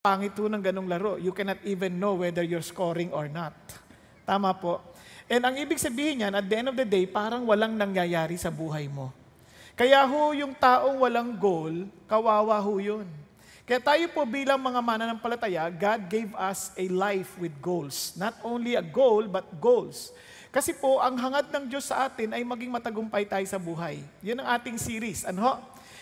Pangit po ng ganong laro. You cannot even know whether you're scoring or not. Tama po. And ang ibig sabihin niyan, at the end of the day, parang walang nangyayari sa buhay mo. Kaya ho, yung taong walang goal, kawawa ho yun. Kaya tayo po bilang mga mananampalataya, God gave us a life with goals. Not only a goal, but goals. Kasi po, ang hangad ng Diyos sa atin ay maging matagumpay tayo sa buhay. Yun ang ating series. Ano ho?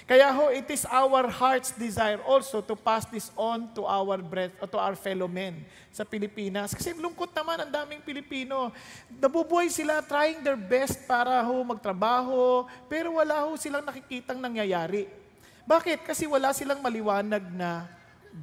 Kaya ho, it is our heart's desire also to pass this on to our fellow men sa Pilipinas. Kasi lungkot naman ang daming Pilipino. Nabubuhay sila trying their best para ho magtrabaho, pero wala ho silang nakikitang nangyayari. Bakit? Kasi wala silang maliwanag na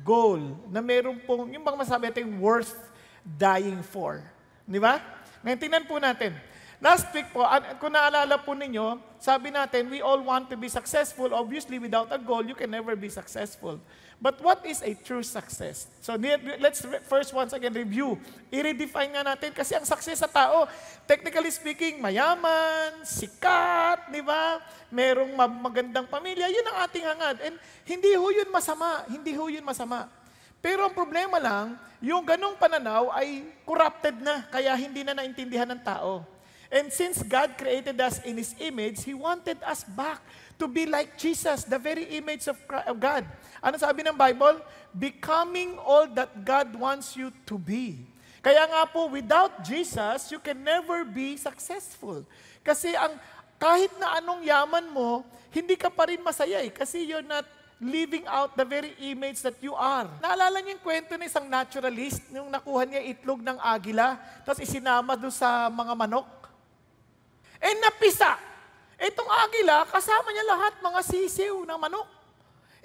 goal, na meron pong, yung bang masabi natin, worth dying for. Di ba? Ngayon, tingnan po natin. Last week po, kung naalala po ninyo, sabi natin, we all want to be successful. Obviously, without a goal, you can never be successful. But what is a true success? So let's first once again review. I-redefine nga natin kasi ang success sa tao, technically speaking, mayaman, sikat, di ba? Merong magandang pamilya, yun ang ating hangad. And hindi ho yun masama. Hindi ho yun masama. Pero ang problema lang, yung ganong pananaw ay corrupted na, kaya hindi na naintindihan ng tao. And since God created us in His image, He wanted us back to be like Jesus, the very image of God. Ano sabi ng Bible? Becoming all that God wants you to be. Kaya nga po, without Jesus, you can never be successful. Kasi kahit na anong yaman mo, hindi ka pa rin masaya kasi you're not living out the very image that you are. Naalala niyo yung kwento ng isang naturalist, yung nakuha niya itlog ng agila, tapos isinama doon sa mga manok. Napisa. Itong agila, kasama niya lahat mga sisiw ng manok.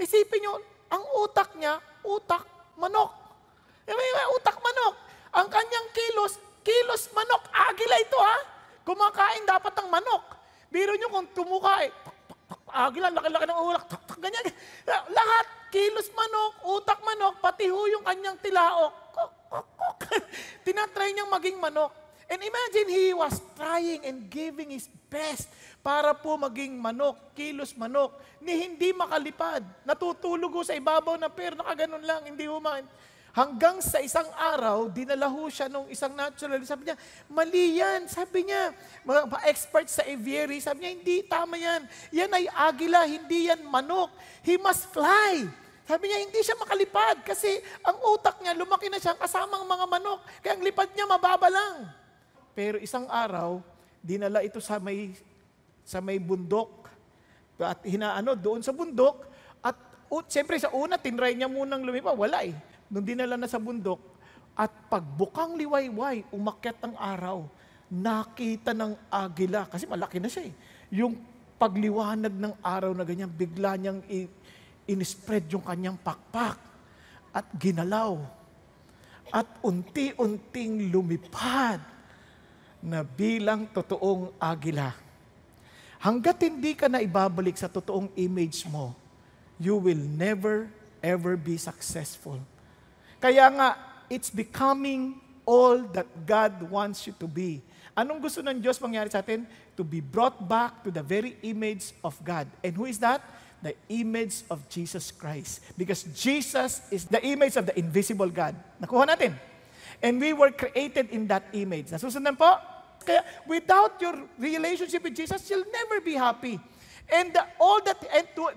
Isipin niyo, ang utak niya, utak manok. Utak manok. Ang kanyang kilos manok. Agila ito Kumakain dapat ng manok. Biro niyo kung tumuka agila, laki-laki ng ulak. Ganyan. Lahat, kilos manok, utak manok, pati ho yung kanyang tilaok. Tinatry niyang maging manok. And imagine he was trying and giving his best para po maging manok, kilos manok, ni hindi makalipad. Natutulog sa ibabaw na pero nakaganon lang, hindi humain. Hanggang sa isang araw, dinala ho siya nung isang naturalist. Sabi niya, mali yan. Sabi niya, mga expert sa aviary, sabi niya, hindi, tama yan. Yan ay agila, hindi yan manok. He must fly. Sabi niya, hindi siya makalipad kasi ang utak niya, lumaki na siya kasamang mga manok. Kaya ang lipad niya, mababa lang. Pero isang araw, dinala ito sa may bundok. At doon sa bundok. At siyempre sa una, tinry niya munang lumipa. Wala Nung dinala na sa bundok, at pagbukang liwayway, umakyat ang araw, nakita ng agila, kasi malaki na siya yung pagliwanag ng araw na ganyan, bigla niyang in-spread yung kanyang pakpak, at ginalaw, at unti-unting lumipad, na bilang totoong agila. Hanggat hindi ka na ibabalik sa totoong image mo, you will never, ever be successful. Kaya nga, it's becoming all that God wants you to be. Anong gusto ng Diyos mangyari sa atin? To be brought back to the very image of God. And who is that? The image of Jesus Christ. Because Jesus is the image of the invisible God. Nakuha natin. And we were created in that image. Nasusundan po? Kaya without your relationship with Jesus, you'll never be happy. And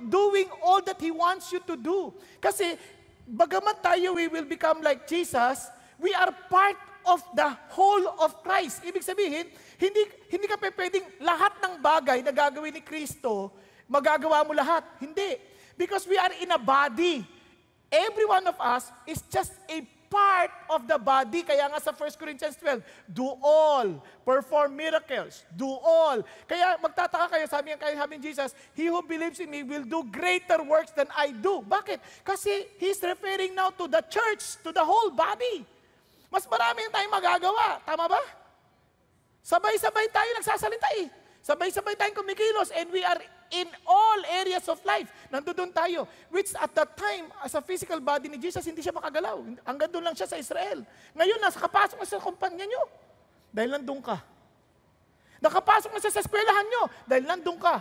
doing all that He wants you to do. Kasi bagamat tayo, we will become like Jesus, we are part of the whole of Christ. Ibig sabihin, hindi ka pwedeng lahat ng bagay na gagawin ni Kristo, magagawa mo lahat. Hindi. Because we are in a body. Every one of us is just a part of the body. Kaya nga sa 1 Corinthians 12, do all, perform miracles, do all. Kaya magtataka kayo, sabi ni Jesus, he who believes in me will do greater works than I do. Bakit? Kasi he's referring now to the church, to the whole body. Mas marami tayong magagawa. Tama ba? Sabay-sabay tayo nagsasalita Sabay-sabay tayong kumikilos and we are in all areas of life. Nandoon tayo. Which at that time, as a physical body ni Jesus, hindi siya makagalaw. Hanggang doon lang siya sa Israel. Ngayon, nakapasok na sa kumpanya nyo. Dahil nandun ka. Nakapasok na siya sa eskwelahan nyo. Dahil nandun ka.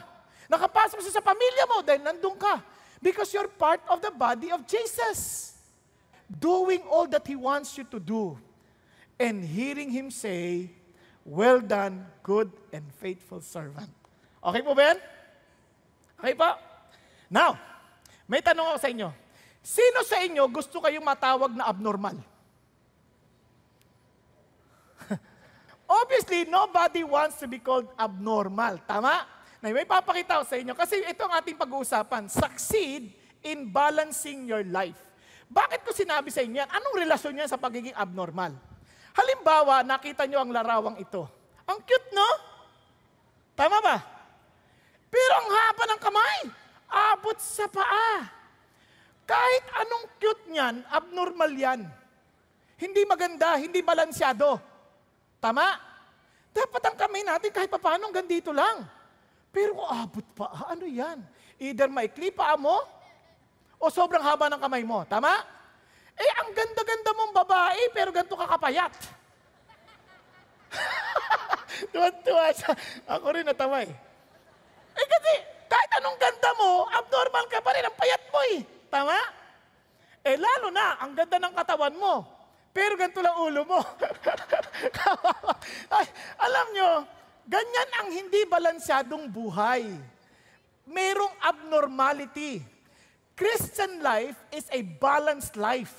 Nakapasok siya sa pamilya mo. Dahil nandun ka. Because you're part of the body of Jesus. doing all that He wants you to do, and hearing Him say, "Well done, good and faithful servant." Okay po ba yan? Okay po? Now, may tanong ako sa inyo. Sino sa inyo gusto kayong matawag na abnormal? Obviously, nobody wants to be called abnormal. Tama? Na may papakita ko sa inyo. Kasi ito ang ating pag-uusapan. Succeed in balancing your life. Bakit ko sinabi sa inyo yan? Anong relasyon yan sa pagiging abnormal? Halimbawa, nakita nyo ang larawang ito. Ang cute, no? Tama ba? Pero ang haba ng kamay, abot sa paa. Kahit anong cute niyan, abnormal yan. Hindi maganda, hindi balansyado. Tama? Dapat ang kamay natin kahit paano hanggang dito lang. Pero kung abot pa, ano yan? Either maikli paa mo, o sobrang haba ng kamay mo. Tama? Eh, ang ganda-ganda mong babae, pero ganito ka kapayat. Tuwan-tuwa siya. Ako rin natawa eh. Eh kasi, kahit anong ganda mo, abnormal ka pa rin, ang payat mo eh. Tama? Eh lalo na, ang ganda ng katawan mo. Pero ganito lang ulo mo. Ay, alam nyo, ganyan ang hindi balansyadong buhay. Merong abnormality. Christian life is a balanced life.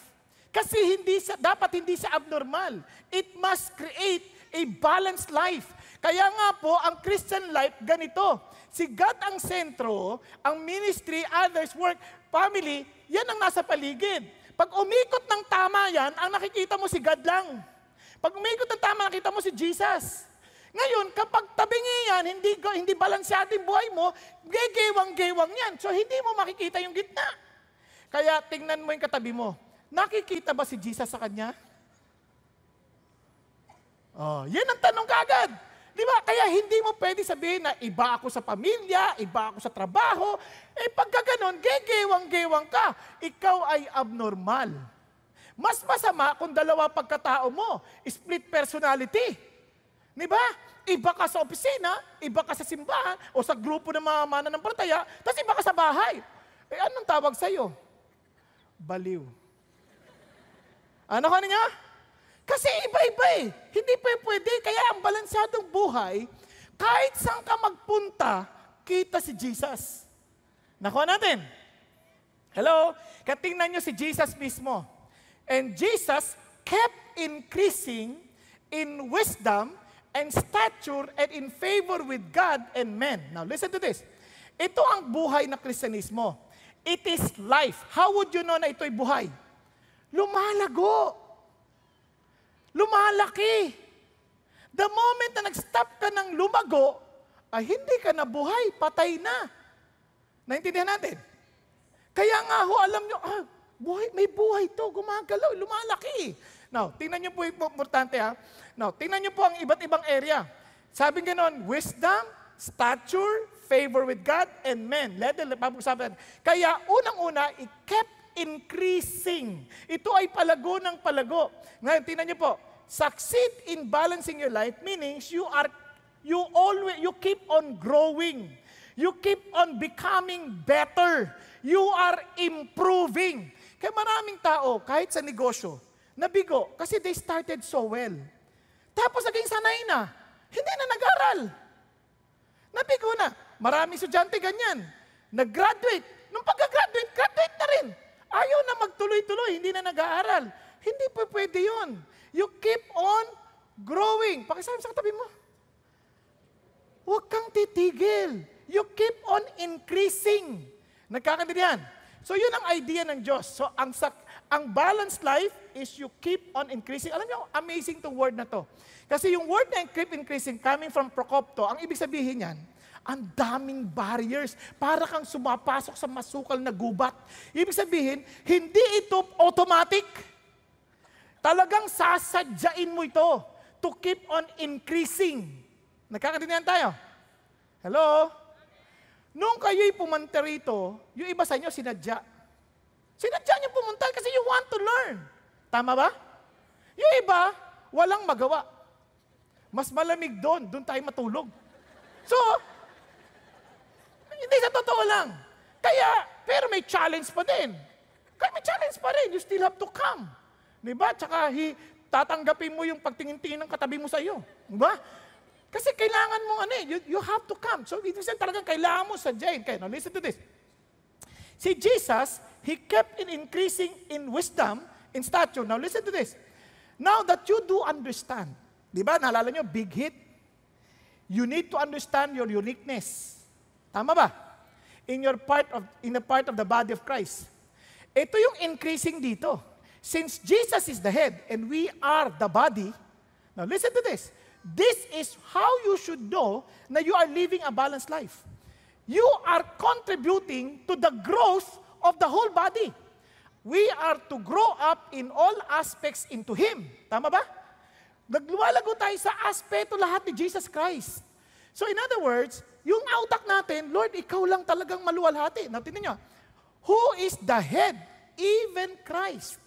Kasi dapat hindi siya abnormal. It must create a balanced life. Kaya nga po, ang Christian life, ganito. Si God ang sentro, ang ministry, others, work, family, yan ang nasa paligid. Pag umikot ng tama yan, ang nakikita mo si God lang. Pag umikot ng tama, nakita mo si Jesus. Ngayon, kapag tabingi yan, hindi balansyado yung buhay mo, gegewang-gewang yan. So, hindi mo makikita yung gitna. Kaya, tingnan mo yung katabi mo. Nakikita ba si Jesus sa kanya? Oh, yan ang tanong kagad. Di ba? Kaya hindi mo pwede sabihin na iba ako sa pamilya, iba ako sa trabaho. Eh pagka ganon, gegewang-gewang ka. Ikaw ay abnormal. Mas masama kung dalawa pagkatao mo. Split personality. Di ba? Iba ka sa opisina, iba ka sa simbahan, o sa grupo ng mga mananampalataya, tapos iba ka sa bahay. Eh anong tawag sa'yo? Baliw. Ano ka niya? Kasi iba-iba eh. Hindi pa pwede. Kaya ang balansyadong buhay, kahit saan ka magpunta, kita si Jesus. Nakuha natin. Hello? Katingnan nyo si Jesus mismo. And Jesus kept increasing in wisdom and stature and in favor with God and men. Now listen to this. Ito ang buhay na Kristyanismo. It is life. How would you know na ito'y buhay? Lumalago. Lumalaki. The moment na nag-stop ka ng lumago, ay hindi ka na buhay, patay na. Naintindihan natin? Kaya nga ho, alam nyo, buhay, may buhay to, gumagalaw, lumalaki. Now, tingnan nyo po yung importante ha. Now, tingnan nyo po ang iba't ibang area. Sabi ganon, wisdom, stature, favor with God, and men. Pag-usapan. Kaya unang-una, it kept increasing. Ito ay palago ng palago. Ngayon, tingnan niyo po, succeed in balancing your life means you keep on growing. You keep on becoming better. You are improving. Kaya maraming tao, kahit sa negosyo, nabigo kasi they started so well. Tapos naging sanay na. Hindi na nag-aral. Nabigo na. Maraming estudyante ganyan. Nag-graduate. Nung pagka-graduate, graduate na rin. Ayaw na magtuloy-tuloy, hindi na nag-aaral. Hindi pa pwede yun. You keep on growing. Pakisabi sa katabi mo. Huwag kang titigil. You keep on increasing. Nagkakaintindihan? So yun ang idea ng Diyos. So ang balanced life is you keep on increasing. Alam niyo, amazing to word na to. Kasi yung word na keep increasing coming from Procopto, ang ibig sabihin yan, ang daming barriers para kang sumapasok sa masukal na gubat. Ibig sabihin, hindi ito automatic. Talagang sasadyain mo ito to keep on increasing. Nagkakaintindihan tayo? Hello? Nung kayo'y pumunta rito, yung iba sa inyo sinadya. Sinadya niyo pumunta kasi you want to learn. Tama ba? Yung iba, walang magawa. Mas malamig doon tayo matulog. So, hindi sa totoo lang. Kaya, pero may challenge pa din. Kaya may challenge pa rin. You still have to come. Diba? Tsaka tatanggapin mo yung pagtingin-tingin ng katabi mo sa iyo. Diba? Kasi kailangan mo you have to come. So, ibig sabihin talagang kailangan mo sadyain. Kaya, now listen to this. Si Jesus, He kept in increasing in wisdom, in stature. Now listen to this. Now that you do understand, diba? Naalala nyo, big hit. You need to understand your uniqueness. Tama ba? In the part of the body of Christ. Ito yung increasing dito. Since Jesus is the head and we are the body, now listen to this. This is how you should know na you are living a balanced life. You are contributing to the growth of the whole body. We are to grow up in all aspects into Him. Tama ba? Nagluwalago tayo sa aspeto lahat ni Jesus Christ. So in other words, yung utak natin, Lord, Ikaw lang talagang maluwalhati. Now, tingnan nyo. Who is the head? Even Christ.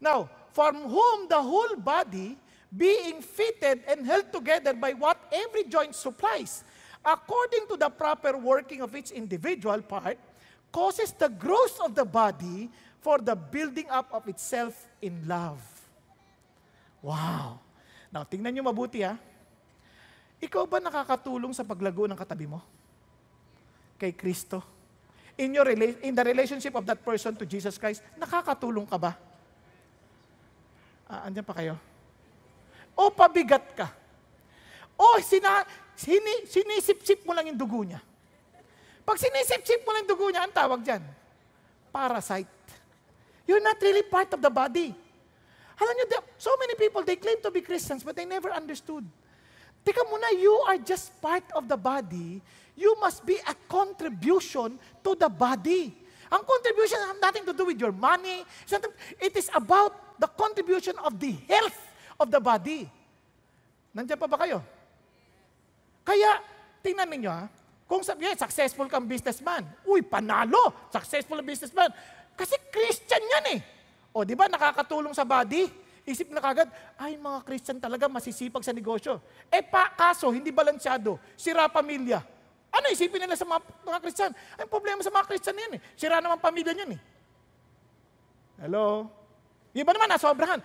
Now, from whom the whole body, being fitted and held together by what every joint supplies, according to the proper working of each individual part, causes the growth of the body for the building up of itself in love. Wow! Now, tingnan nyo mabuti Ikaw ba nakakatulong sa paglago ng katabi mo? Kay Kristo? In the relationship of that person to Jesus Christ, nakakatulong ka ba? Andyan pa kayo? O pabigat ka? O sinisip-sip mo lang yung dugo niya? Pag sinisip-sip mo lang yung dugo niya, ang tawag dyan? Parasite. You're not really part of the body. Alam niyo, so many people, they claim to be Christians, but they never understood. Teka muna, you are just part of the body. You must be a contribution to the body. Ang contribution has nothing to do with your money. It is about the contribution of the health of the body. Nandiyan pa ba kayo? Kaya, tingnan ninyo kung sabihin, successful kang businessman. Uy, panalo! Successful ang businessman. Kasi Christian yan O, di ba, nakakatulong sa body? Isip na kagad, ay, mga Christian talaga masisipag sa negosyo. Kaso, hindi balansyado. Sira pamilya. Ano isipin nila sa mga Christian? Ang problema sa mga Christian yan Sira naman pamilya niyan Hello? Iba naman, nasobrahan.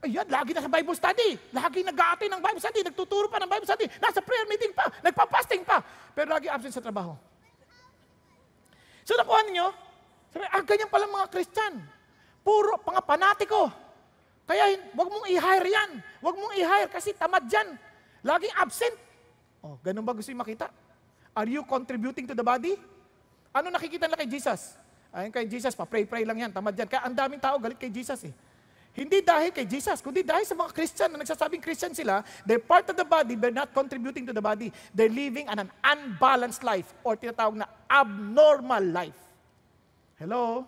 Ayan, lagi na sa Bible study. Lagi nag-a-attend ng Bible study. Nagtuturo pa ng Bible study. Nasa prayer meeting pa. Nagpa-fasting pa. Pero lagi absent sa trabaho. So nakuha ninyo? Sabi, ganyan pala mga Christian. Puro mga panatiko. Kaya wag mong i-hire yan. Wag mong i-hire kasi tamad yan. Laging absent. Ganun ba gusto yung makita? Are you contributing to the body? Ano nakikita nila kay Jesus? Ayun kay Jesus, pa-pray-pray lang yan. Tamad yan. Kaya ang daming tao galit kay Jesus Hindi dahil kay Jesus, kundi dahil sa mga Christian na nagsasabing Christian sila, they're part of the body, they're not contributing to the body. They're living an unbalanced life or tinatawag na abnormal life. Hello?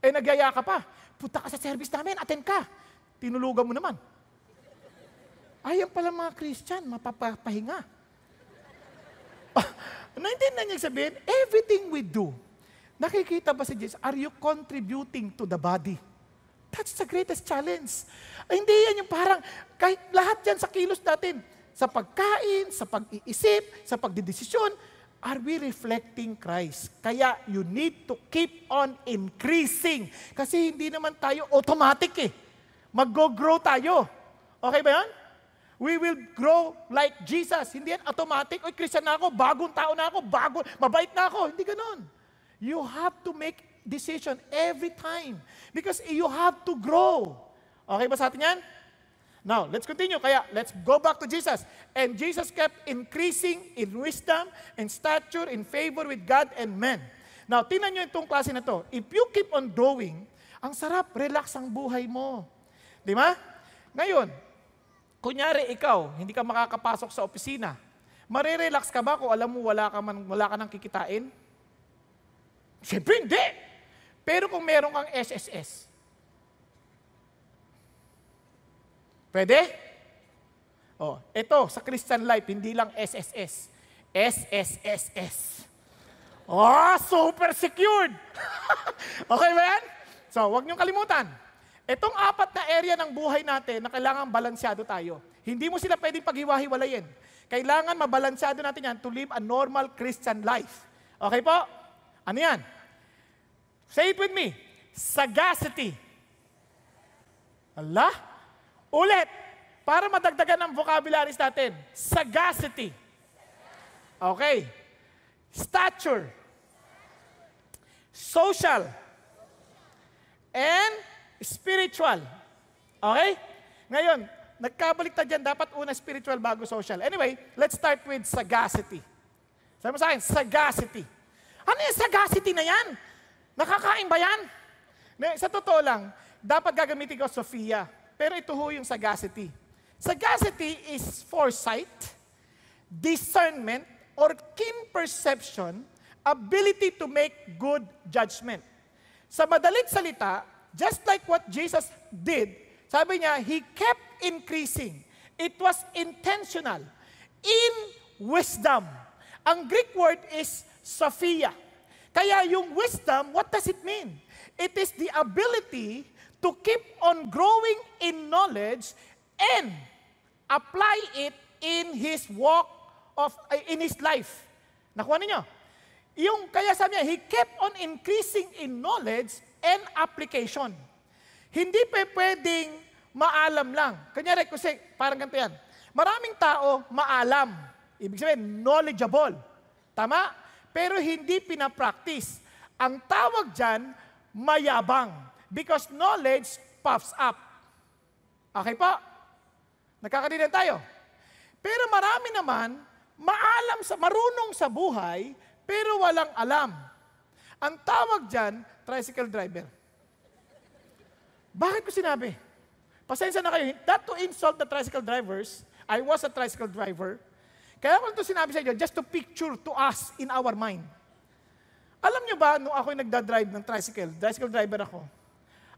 Nagyaya ka pa. Punta ka sa service namin, attend ka. Tinulugan mo naman. Ayan pala mga Christian, mapapahinga. Naintindihan niya sabihin, everything we do, nakikita ba si Jesus, are you contributing to the body? That's the greatest challenge. Hindi yan yung parang, kahit lahat yan sa kilos natin, sa pagkain, sa pag-iisip, sa pagdidesisyon, are we reflecting Christ? Kaya you need to keep on increasing. Kasi hindi naman tayo automatic Mag-grow tayo. Okay ba yan? We will grow like Jesus. Hindi yan automatic. Oy, Christian na ako, bagong tao na ako, mabait na ako. Hindi ganon. You have to make decision every time. Because you have to grow. Okay ba sa atin yan? Now, let's continue. Kaya, let's go back to Jesus. And Jesus kept increasing in wisdom and stature in favor with God and men. Now, tingnan nyo itong klase na to. If you keep on growing, ang sarap, relax ang buhay mo. Di ba? Ngayon, kunyari ikaw, hindi ka makakapasok sa opisina, marirelax ka ba kung alam mo wala ka nang kikitain? Siyempre hindi. Pero kung meron kang SSS, pwede? Ito, sa Christian life, hindi lang SSS. SSSS. Super secured! Okay ba yan? So, huwag niyong kalimutan. Itong 4 na area ng buhay natin na kailangan balansyado tayo. Hindi mo sila pwedeng paghiwa-hiwalayin. Kailangan mabalansyado natin yan to live a normal Christian life. Okay po? Ano yan? Say it with me. Sagacity. Allah? Ulit. Para madagdagan ang vocabularies natin. Sagacity. Okay. Stature. Social. And spiritual. Okay? Ngayon, nagkabaliktad dyan, dapat una spiritual bago social. Anyway, let's start with sagacity. Sabi mo sa akin, sagacity. Ano yung sagacity na yan? Nakakain ba yan? Sa totoo lang, dapat gagamitin ko Sophia. Pero ito ho yung sagacity. Sagacity is foresight, discernment, or keen perception, ability to make good judgment. Sa madalit salita, just like what Jesus did, sabi niya, He kept increasing. It was intentional. In wisdom. Ang Greek word is Sophia. Kaya yung wisdom, what does it mean? It is the ability to keep on growing in knowledge and apply it in his walk in his life. Nakuha niyo? Yung kaya sabi niya, he kept on increasing in knowledge and application. Hindi pwedeng maalam lang. Kanyari, kasi parang ganito yan. Maraming tao maalam. Ibig sabihin, knowledgeable. Tama? Pero hindi pinapractice. Ang tawag dyan, mayabang. Because knowledge puffs up. Okay po? Nakakadinan tayo. Pero marami naman, marunong sa buhay, pero walang alam. Ang tawag dyan, tricycle driver. Bakit ko sinabi? Pasensya na kayo. Not to insult the tricycle drivers. I was a tricycle driver. Kaya ko ito sinabi sa inyo, just to picture to us in our mind. Alam nyo ba, nung ako'y nagdadrive ng tricycle driver ako,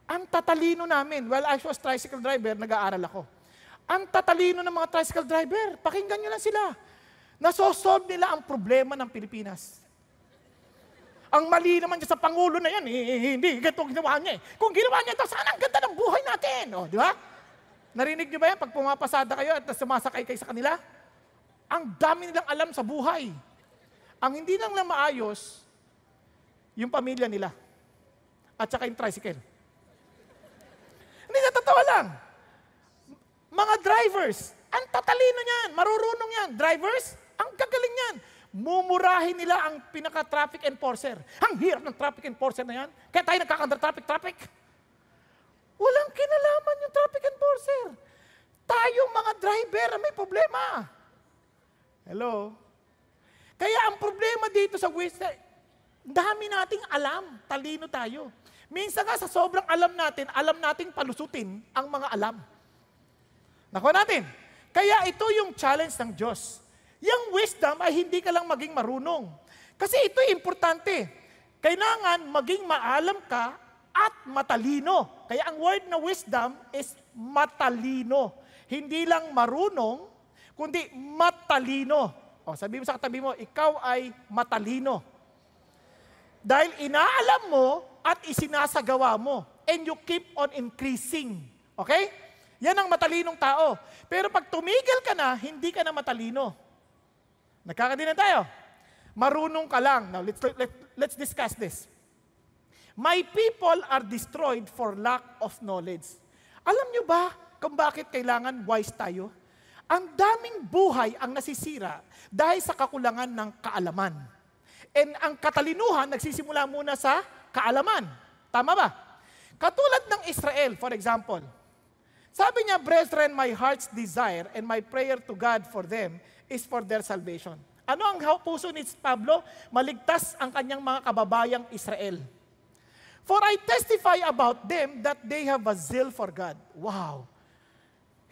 ang tatalino namin, while I was tricycle driver, nag-aaral ako. Ang tatalino ng mga tricycle driver, pakinggan nyo lang sila. Nasosolve nila ang problema ng Pilipinas. Ang mali naman dyan sa Pangulo na yan, hindi, ganito ginawa niya eh. Kung ginawa niya ito, sana ang ganda ng buhay natin. O, di ba? Narinig niyo ba yan? Pag pumapasada kayo at sumasakay kayo sa kanila, ang dami nilang alam sa buhay. Ang hindi lang na maayos, yung pamilya nila. At saka yung tricycle. Hindi, natatawa lang. Mga drivers, ang tatalino niyan, marurunong yan. Drivers, ang gagaling yan. Mumurahin nila ang pinaka-traffic enforcer. Ang hirap ng traffic enforcer na yan. Kaya tayo nagkakanda-traffic. Walang kinalaman yung traffic enforcer. Tayong mga driver, may problema. Hello? Kaya ang problema dito sa wisdom, dami nating alam, talino tayo. Minsan nga sa sobrang alam nating palusutin ang mga alam. Nakuha natin. Kaya ito yung challenge ng Diyos. Yung wisdom ay hindi ka lang maging marunong. Kasi ito importante. Kailangan maging maalam ka at matalino. Kaya ang word na wisdom is matalino. Hindi lang marunong, kundi matalino. O, sabi mo sa katabi mo, ikaw ay matalino. Dahil inaalam mo at isinasagawa mo. And you keep on increasing. Okay? Yan ang matalinong tao. Pero pag tumigil ka na, hindi ka na matalino. Nagkakadinan tayo. Marunong ka lang. Now, let's discuss this. My people are destroyed for lack of knowledge. Alam nyo ba kung bakit kailangan wise tayo? Ang daming buhay ang nasisira dahil sa kakulangan ng kaalaman. And ang katalinuhan nagsisimula muna sa kaalaman. Tama ba? Katulad ng Israel, for example. Sabi niya, brethren, my heart's desire and my prayer to God for them is for their salvation. Ano ang puso ni Pablo? Maligtas ang kanyang mga kababayang Israel. For I testify about them that they have a zeal for God. Wow!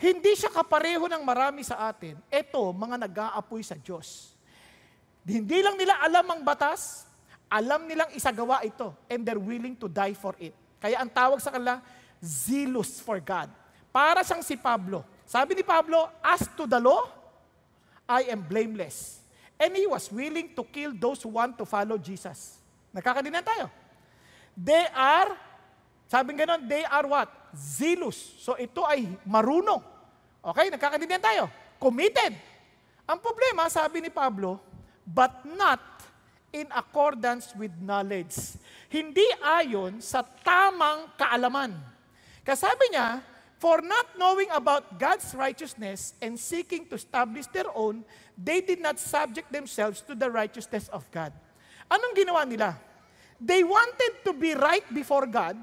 Hindi siya kapareho ng marami sa atin. Ito, mga nag-aapoy sa Diyos. Hindi lang nila alam ang batas, alam nilang isagawa ito, and they're willing to die for it. Kaya ang tawag sa kanila, zealous for God. Para siyang si Pablo. Sabi ni Pablo, as to the law, I am blameless. And he was willing to kill those who want to follow Jesus. Nakakadinan tayo. They are, sabi nga nun, they are what? Zealous. So ito ay marunong. Okay, nakakadinan tayo. Committed. Ang problema, sabi ni Pablo, but not in accordance with knowledge. Hindi ayon sa tamang kaalaman. Kasabi niya, for not knowing about God's righteousness and seeking to establish their own, they did not subject themselves to the righteousness of God. Anong ginawa nila? They wanted to be right before God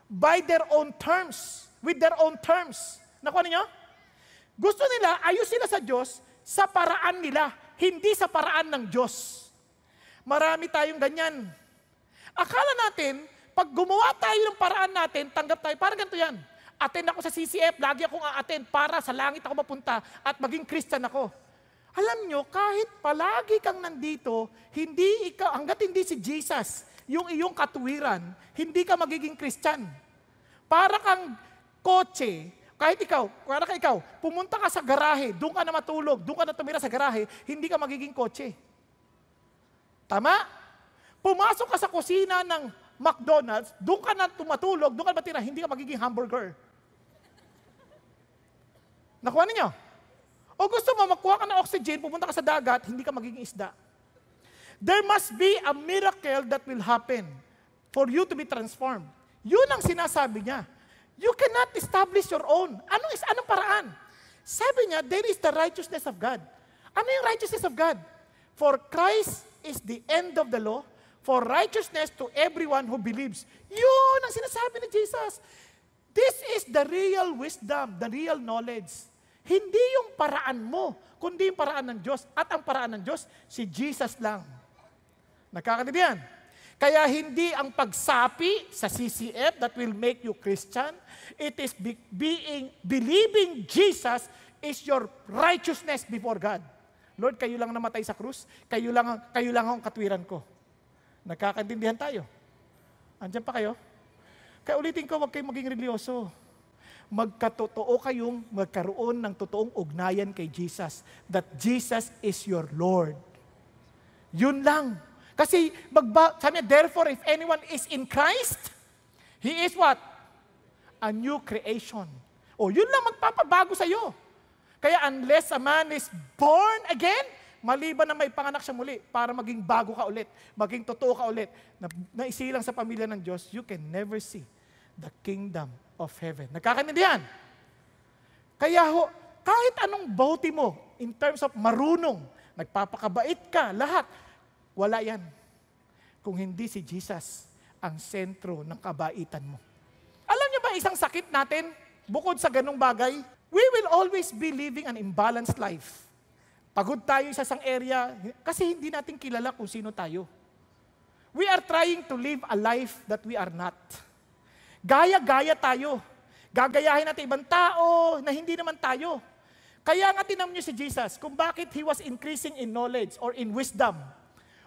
by their own terms, with their own terms. Nakuha niyo? Gusto nila, ayos sila sa Diyos sa paraan nila, hindi sa paraan ng Diyos. Marami tayong ganyan. Akala natin, pag gumawa tayo ng paraan natin, tanggap tayo, parang ganito yan. Attend ako sa CCF, lagi akong a-attend para sa langit ako mapunta at maging Christian ako. Alam nyo, kahit palagi kang nandito, hindi ikaw, hanggat hindi si Jesus, yung iyong katuwiran, hindi ka magiging Christian. Para kang kotse, kahit ikaw, pumunta ka sa garahe, doon ka na matulog, doon ka na tumira sa garahe, hindi ka magiging kotse. Tama? Pumasok ka sa kusina ng McDonald's, doon ka na tumatulog, doon ka na matira, hindi ka magiging hamburger. Nakuha ninyo? O gusto mo, magkuha ka ng oxygen, pupunta ka sa dagat, hindi ka magiging isda. There must be a miracle that will happen for you to be transformed. Yun ang sinasabi niya. You cannot establish your own. Anong paraan? Sabi niya, there is the righteousness of God. Ano yung righteousness of God? For Christ is the end of the law, for righteousness to everyone who believes. Yun ang sinasabi ni Jesus. This is the real wisdom, the real knowledge. Hindi yung paraan mo, kundi yung paraan ng Diyos. At ang paraan ng Diyos, si Jesus lang. Nakakaintindihan? Kaya hindi ang pagsapi sa CCF that will make you Christian. It is believing Jesus is your righteousness before God. Lord, kayo lang namatay sa krus, kayo lang ang katwiran ko. Nakakaintindihan tayo. Andiyan pa kayo? Kaya ulitin ko, huwag kayong maging religyoso. Magkatotoo kayong magkaroon ng totoong ugnayan kay Jesus. That Jesus is your Lord. Yun lang. Kasi, sabi niya, therefore, if anyone is in Christ, he is what? A new creation. O, yun lang magpapabago sa'yo. Kaya unless a man is born again, maliban na may panganak siya muli para maging bago ka ulit, maging totoo ka ulit, na isilang sa pamilya ng Diyos, you can never see the kingdom of heaven. Nagkakaintindihan? Kaya kahit anong bounty mo, in terms of marunong, nagpapakabait ka, lahat, wala yan. Kung hindi si Jesus ang sentro ng kabaitan mo. Alam niyo ba isang sakit natin, bukod sa ganung bagay, we will always be living an imbalanced life. Pagod tayo sa isang area, kasi hindi natin kilala kung sino tayo. We are trying to live a life that we are not. Gaya-gaya tayo. Gagayahin natin ibang tao na hindi naman tayo. Kaya nga tinanong niyo si Jesus kung bakit He was increasing in knowledge or in wisdom.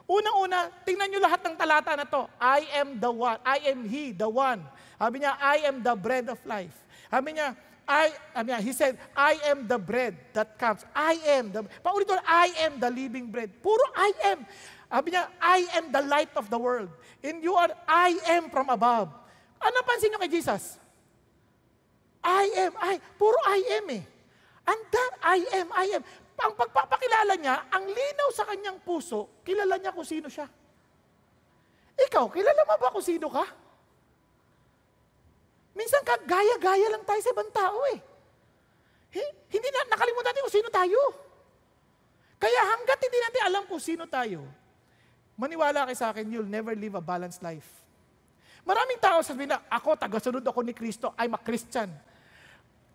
Unang-una, tingnan niyo lahat ng talata na to. I am the one. I am He, the one. Sabi niya, I am the bread of life. Sabi niya, He said, I am the bread that comes. Paulit-ulit, I am the living bread. Puro I am. Sabi niya, I am the light of the world. And you are, I am from above. Ano pansin niyo kay Jesus? Puro I am eh. And that I am. Ang pagpapakilala niya, ang linaw sa kanyang puso, kilala niya kung sino siya. Ikaw, kilala mo ba kung sino ka? Minsan gaya-gaya lang tayo sa ibang tao eh. Hindi na nakalimutan natin kung sino tayo. Kaya hanggat hindi natin alam kung sino tayo, maniwala kayo sa akin, you'll never live a balanced life. Maraming tao sabihin na, ako, tagasunod ako ni Kristo, I'm a Christian.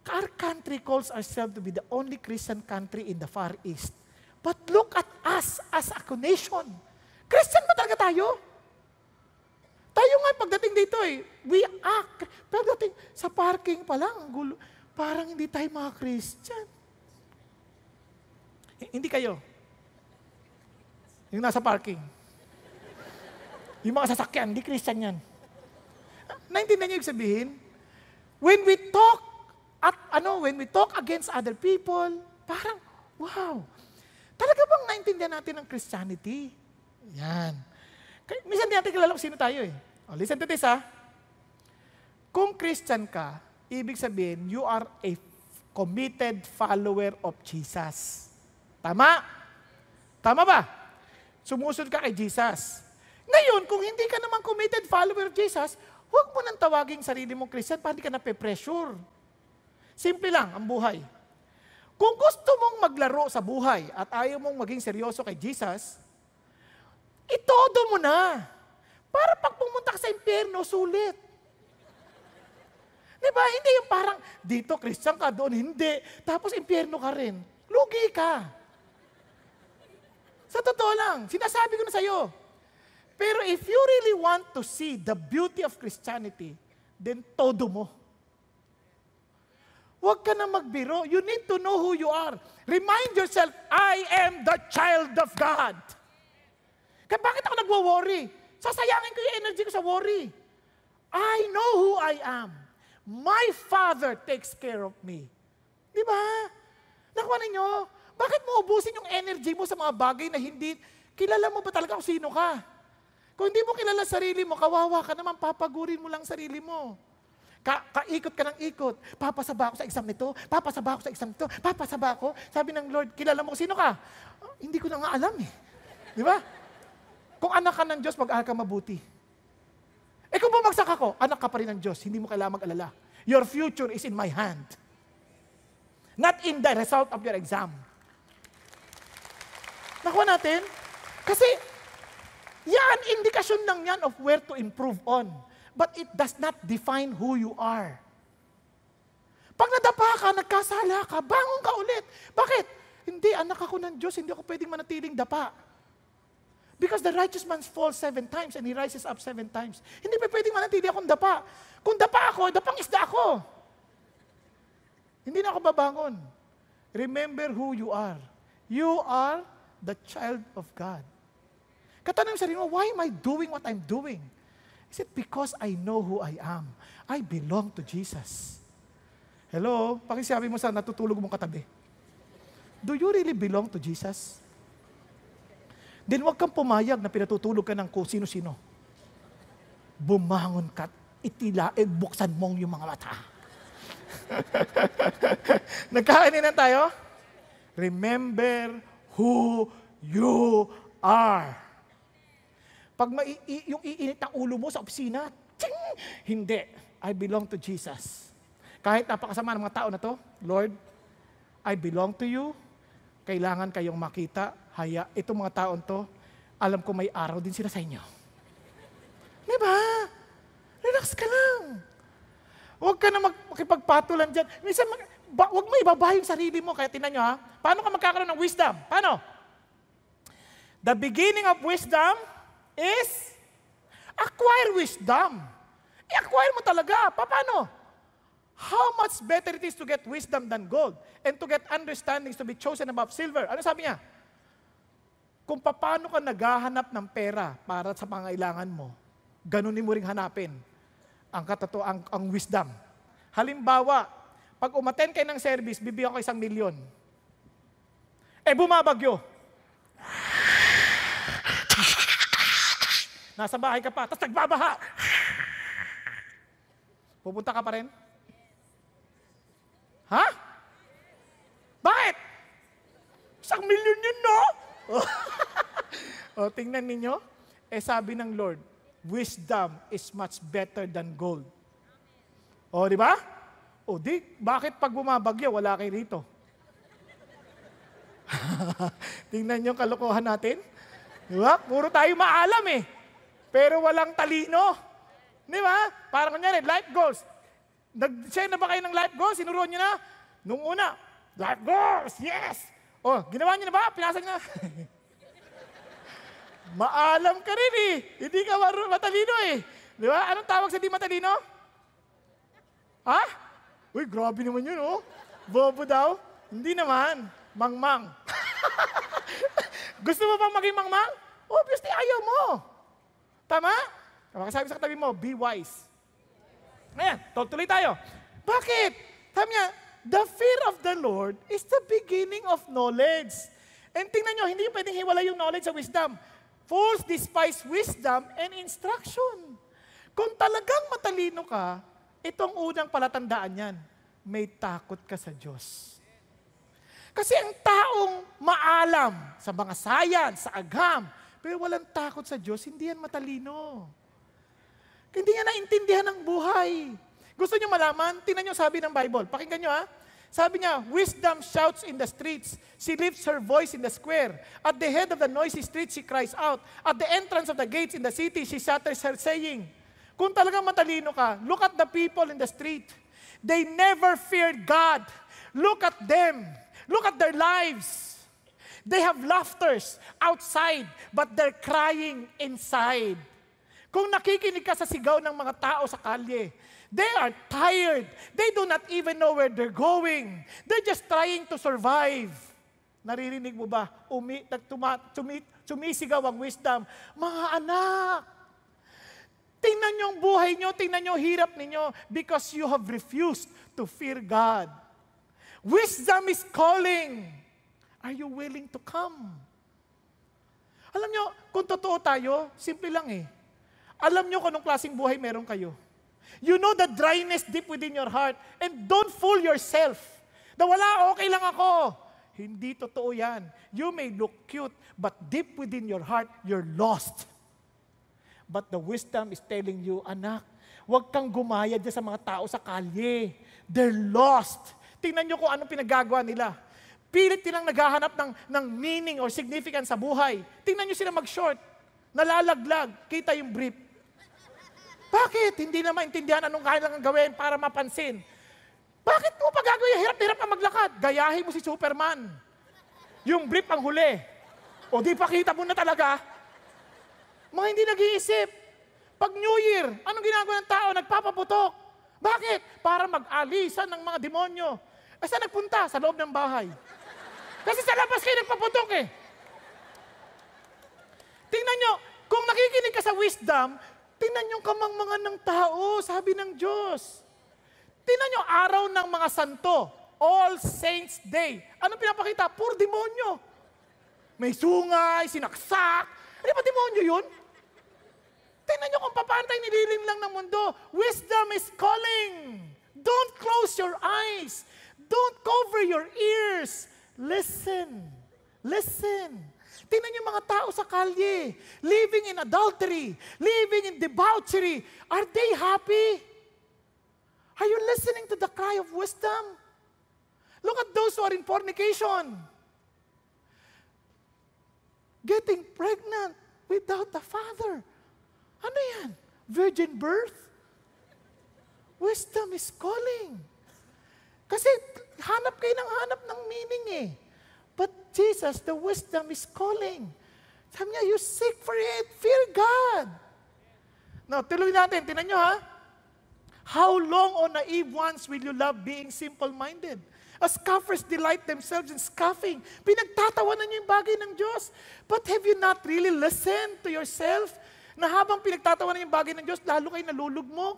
Our country calls ourselves to be the only Christian country in the Far East. But look at us as a nation. Christian ba talaga tayo? Tayo nga pagdating dito we act. Pagdating sa parking pa lang, parang hindi tayo mga Christian. Hindi kayo. Yung nasa parking. Yung mga sasakyan, hindi Christian yan. Naintindihan niyo yung sabihin? When we talk against other people, parang, wow, talaga bang naintindihan natin ang Christianity? Yan. Minsan di natin kilala kung sino tayo eh. Listen to this Kung Christian ka, ibig sabihin, you are a committed follower of Jesus. Tama? Tama ba? Sumusunod ka kay Jesus. Ngayon, kung hindi ka naman committed follower of Jesus, huwag mo nang tawaging sarili mong Christian para hindi ka nape-pressure. Simple lang ang buhay. Kung gusto mong maglaro sa buhay at ayaw mong maging seryoso kay Jesus, itodo mo na. Para pag pumunta ka sa impyerno, sulit. Diba? Hindi yung parang, dito Christian ka, doon hindi. Tapos impyerno ka rin. Lugi ka. Sa totoo lang, sinasabi ko na sa'yo. Pero if you really want to see the beauty of Christianity, then todo mo. Huwag ka na magbiro. You need to know who you are. Remind yourself, I am the child of God. Kaya bakit ako nagwo-worry? Sasayangin ko yung energy ko sa worry. I know who I am. My Father takes care of me. Di ba? Nakuha ninyo? Bakit mo ubusin yung energy mo sa mga bagay na hindi, kilala mo ba talaga kung sino ka? Kung hindi mo kilala sarili mo, kawawa ka naman, papagurin mo lang sarili mo. Kaikot ka ng ikot. Papasaba ako sa exam nito, papasaba ako sa exam nito, papasaba ako. Sabi ng Lord, kilala mo kung sino ka? Oh, hindi ko na nga alam eh. Di ba? Kung anak ka ng Diyos, mag-aaral ka mabuti. Eh kung bumagsak ako, anak ka pa rin ng Diyos, hindi mo kailangan mag-alala. Your future is in my hand. Not in the result of your exam. Nakuha natin? Kasi, yan, indikasyon lang yan of where to improve on. But it does not define who you are. Pag nadapa ka, nagkasala ka, bangon ka ulit. Bakit? Hindi, anak ako ng Diyos, hindi ako pwedeng manatiling dapa. Because the righteous man falls 7 times and he rises up 7 times. Hindi pa pwedeng manatili akong dapa. Kung dapa ako, dapang isda ako. Hindi na ako babangon. Remember who you are. You are the child of God. Katanong sa sarili mo, why am I doing what I'm doing? Is it because I know who I am? I belong to Jesus. Hello? Pakisabi mo sa natutulog mong katabi. Do you really belong to Jesus? Then huwag kang pumayag na pinatutulog ka ng kung sino-sino. Bumangon ka, buksan mong yung mga mata. Nagkakaininan tayo? Remember who you are. Pag yung iinit ng ulo mo sa opisina, ting! Hindi. I belong to Jesus. Kahit napakasama ng mga tao na to, Lord, I belong to you. Kailangan kayong makita, itong mga taon to, alam ko may araw din sila sa inyo. Diba? Relax ka lang. Huwag ka na makipagpatulan dyan. Minsan, huwag mo ibaba yung sarili mo. Kaya tinan nyo ha, paano ka magkakaroon ng wisdom? Paano? The beginning of wisdom is acquire wisdom. I-acquire mo talaga. Paano? How much better it is to get wisdom than gold and to get understandings to be chosen above silver. Ano sabi niya? Kung paano ka naghahanap ng pera para sa pangailangan mo, ganunin mo ring hanapin ang wisdom. Halimbawa, pag umattend kayo ng service, bibigyan ko 1 milyon. Eh, bumabagyo. Nasa bahay ka pa, tapos nagbabaha. Pupunta ka pa rin? Ha? Bakit? 1 milyon yun, no? O, tingnan ninyo. Sabi ng Lord, wisdom is much better than gold. O, di ba? O, bakit pag bumabagyo, wala kayo rito? Tingnan nyo kalokohan natin. Di ba? Puro tayo maalam eh. Pero walang talino. Di ba? Parang kunyari, life goals. Nag-share na ba kayo ng life goals? Sinuruan nyo na? Nung una, life goals, yes! O, ginawa nyo na ba? Pinasa nyo na? Maalam ka rin eh. Hindi ka matalino eh. Di ba? Anong tawag sa di matalino? Ha? Uy, grabe naman yun, oh. Bobo daw? Hindi naman. Mangmang. Gusto mo bang maging mangmang? Obviously, ayaw mo. Tama? Makasabi sa katabi mo, be wise. Ayan, tuloy tayo. Bakit? Sabi niya, the fear of the Lord is the beginning of knowledge. And tingnan nyo, hindi pwedeng hiwalay yung knowledge sa wisdom. Fools despise wisdom and instruction. Kung talagang matalino ka, itong unang palatandaan yan, may takot ka sa Diyos. Kasi ang taong maalam sa mga science, sa agham, pero walang takot sa Diyos, hindi yan matalino. Hindi niya naintindihan ang buhay. Gusto niyo malaman? Tingnan niyo sabi ng Bible. Pakinggan niyo ha. Sabi niya, wisdom shouts in the streets. She lifts her voice in the square. At the head of the noisy street, she cries out. At the entrance of the gates in the city, she shatters her saying. Kung talagang matalino ka, look at the people in the street. They never feared God. Look at them. Look at their lives. They have laughters outside, but they're crying inside. Kung nakikinig ka sa sigaw ng mga tao sa kalye, they are tired. They do not even know where they're going. They're just trying to survive. Naririnig mo ba? Sumisigaw ang wisdom. Mga anak, tingnan niyo ang buhay niyo, tingnan niyo ang hirap ninyo because you have refused to fear God. Wisdom is calling. Are you willing to come? Alam niyo, kung totoo tayo, simple lang eh. Alam niyo kung anong klaseng buhay meron kayo. You know the dryness deep within your heart. And don't fool yourself. Na wala, okay lang ako. Hindi totoo yan. You may look cute, but deep within your heart, you're lost. But the wisdom is telling you, anak, huwag kang gumaya dyan sa mga tao sa kalye. They're lost. Tingnan nyo kung anong pinagagawa nila. Pilit nilang naghahanap ng meaning or significance sa buhay. Tingnan nyo sila mag-short. Nalalaglag. Kita yung brief. Bakit? Hindi na maintindihan anong kailangan gawin para mapansin. Bakit mo pa gagawin? Hirap na hirap ka maglakad. Gayahin mo si Superman. Yung brief ang huli. O di pa kita mo na talaga. Mga hindi nag-iisip. Pag New Year, anong ginagawa ng tao? Nagpapaputok. Bakit? Para mag-alisan ng mga demonyo. Saan nagpunta? Sa loob ng bahay. Kasi sa labas kayo nagpaputok eh. Tingnan nyo, kung nakikinig ka sa wisdom, tingnan nyo kamangmangan ng tao, sabi ng Diyos. Tingnan nyo, araw ng mga santo, All Saints Day. Ano pinapakita? Puro demonyo. May sungay, sinaksak. Ano ba demonyo yun? Tingnan nyo kung paano tayo nililim lang ng mundo. Wisdom is calling. Don't close your eyes. Don't cover your ears. Listen. Listen. Tingnan yung mga tao sa kalye, living in adultery, living in debauchery. Are they happy? Are you listening to the cry of wisdom? Look at those who are in fornication. Getting pregnant without a father. Ano yan? Virgin birth? Wisdom is calling. Kasi hanap kayo ng meaning eh. But Jesus, the wisdom is calling. Sabi niya, you seek for it. Fear God. Now, tuloy natin. Tingnan nyo ha. How long, O naive ones, will you love being simple-minded? As scoffers delight themselves in scoffing. Pinagtatawanan niyo yung bagay ng Diyos. But have you not really listened to yourself? Na habang pinagtatawanan yung bagay ng Diyos, lalo kayo nalulugmok.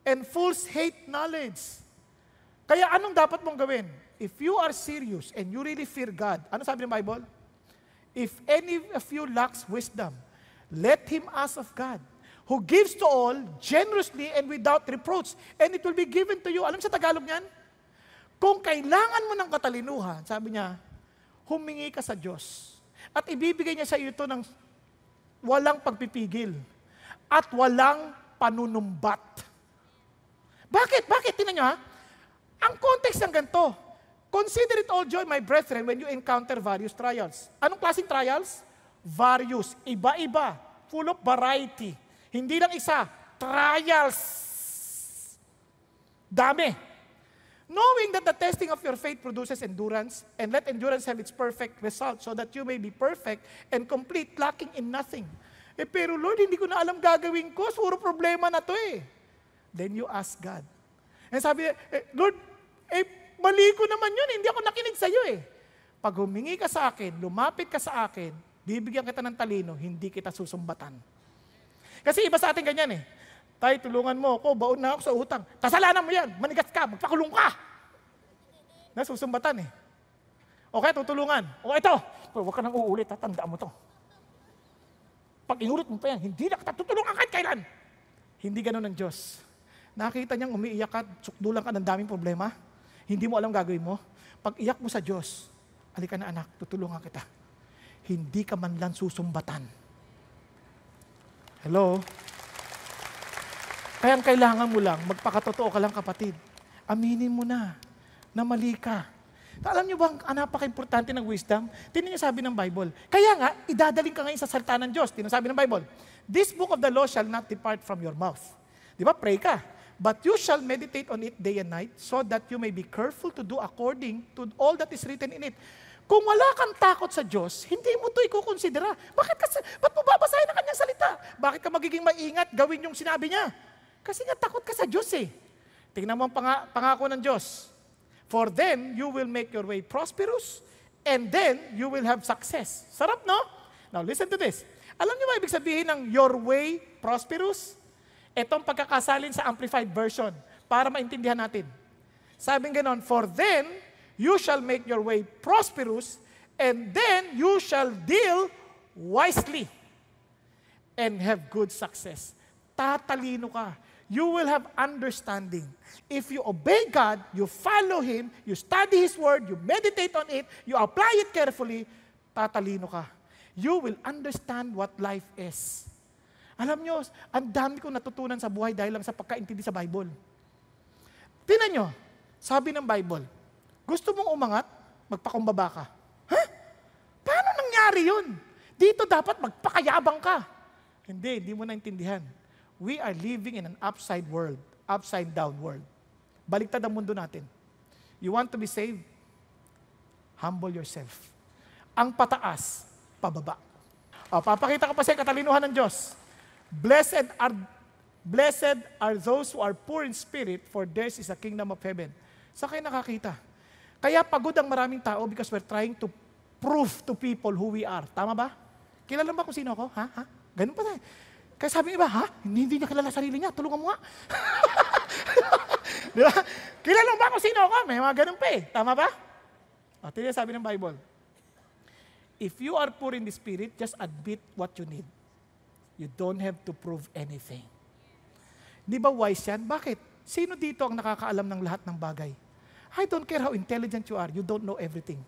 And fools hate knowledge. Kaya anong dapat mong gawin? If you are serious and you really fear God, ano sabi ng Bible? If any of you lacks wisdom, let him ask of God, who gives to all generously and without reproach, and it will be given to you. Alam sa Tagalog niyan? Kung kailangan mo ng katalinuhan, sabi niya, humingi ka sa Diyos. At ibibigay niya sa iyo ito ng walang pagpipigil at walang panunumbat. Bakit? Bakit? Tingnan niyo ha. Ang context ng ganito, consider it all joy, my brethren, when you encounter various trials. Anong klaseng trials? Various. Iba-iba. Full of variety. Hindi lang isa. Trials. Dami. Knowing that the testing of your faith produces endurance, and let endurance have its perfect result, so that you may be perfect and complete, lacking in nothing. Pero Lord, hindi ko na alam gagawin ko. Puro problema na to eh. Then you ask God. And sabi, Lord, mali ko naman yun, hindi ako nakinig sa iyo eh. Pag humingi ka sa akin, lumapit ka sa akin, bibigyan kita ng talino, hindi kita susumbatan. Kasi iba sa atin ganyan eh. Tay, tulungan mo ako, baon na ako sa utang. Kasalanan mo yan, manigas ka, magpakulong ka. Nasusumbatan eh. Okay, tutulungan. O ito, huwag ka nang uulit, tandaan mo to. Pag inulit mo pa yan, hindi na kita tutulungan kahit kailan. Hindi ganun ng Diyos. Nakita niyang umiiyak ka, sukdulan ka ng daming problema. Hindi mo alam gagawin mo. Pag iyak mo sa Diyos, halika na anak, tutulungan kita. hindi ka man lang susumbatan. Hello? Kaya ang kailangan mo lang, magpakatotoo ka lang kapatid. Aminin mo na mali ka. Alam niyo bang napaka-importante ng wisdom? Tingnan niyo sabi ng Bible. Kaya nga, idadaling ka ngayon sa salita ng Diyos. Tingnan sabi ng Bible, this book of the law shall not depart from your mouth. Di ba? Pray ka. But you shall meditate on it day and night so that you may be careful to do according to all that is written in it. Kung wala kang takot sa Diyos, hindi mo ito ikukonsidera. Ba't mo babasahin ang kanyang salita? Bakit ka magiging maingat gawin yung sinabi niya? Kasi nga takot ka sa Diyos eh. Tingnan mo ang pangako ng Diyos. For then, you will make your way prosperous, and then, you will have success. Sarap, no? Now, listen to this. Alam niyo ba ibig sabihin ng your way prosperous? Itong pagkakasalin sa Amplified Version, para maintindihan natin. Sabing ganon, for then, you shall make your way prosperous, and then, you shall deal wisely, and have good success. Tatalino ka. You will have understanding. If you obey God, you follow Him, you study His Word, you meditate on it, you apply it carefully, tatalino ka. You will understand what life is. Alam nyo, ang dami kong natutunan sa buhay dahil lang sa pagkaintindi sa Bible. Tingnan nyo, sabi ng Bible, gusto mong umangat, magpakumbaba ka. Ha? Paano nangyari yun? Dito dapat magpakayabang ka. Hindi mo naintindihan. We are living in an upside down world. Baliktad ang mundo natin. You want to be saved? Humble yourself. Ang pataas, pababa. Papakita ka pa sa katalinuhan ng Diyos. Blessed are those who are poor in spirit, for theirs is the kingdom of heaven. Saan kayo nakakita? Kaya pagod ang maraming tao because we're trying to prove to people who we are. Tama ba? Kilala ba kung sino ako? Ha? Ganun pa tayo. Kaya sabi iba, Hindi niya kilala sarili niya. Tulungan mo nga. Di ba? Kilala mo ba kung sino ako? May mga ganun pa eh. Tama ba? Tingnan sabi ng Bible. If you are poor in the spirit, just admit what you need. You don't have to prove anything. Di ba wise yan? Bakit? Sino dito ang nakakaalam ng lahat ng bagay? I don't care how intelligent you are. You don't know everything.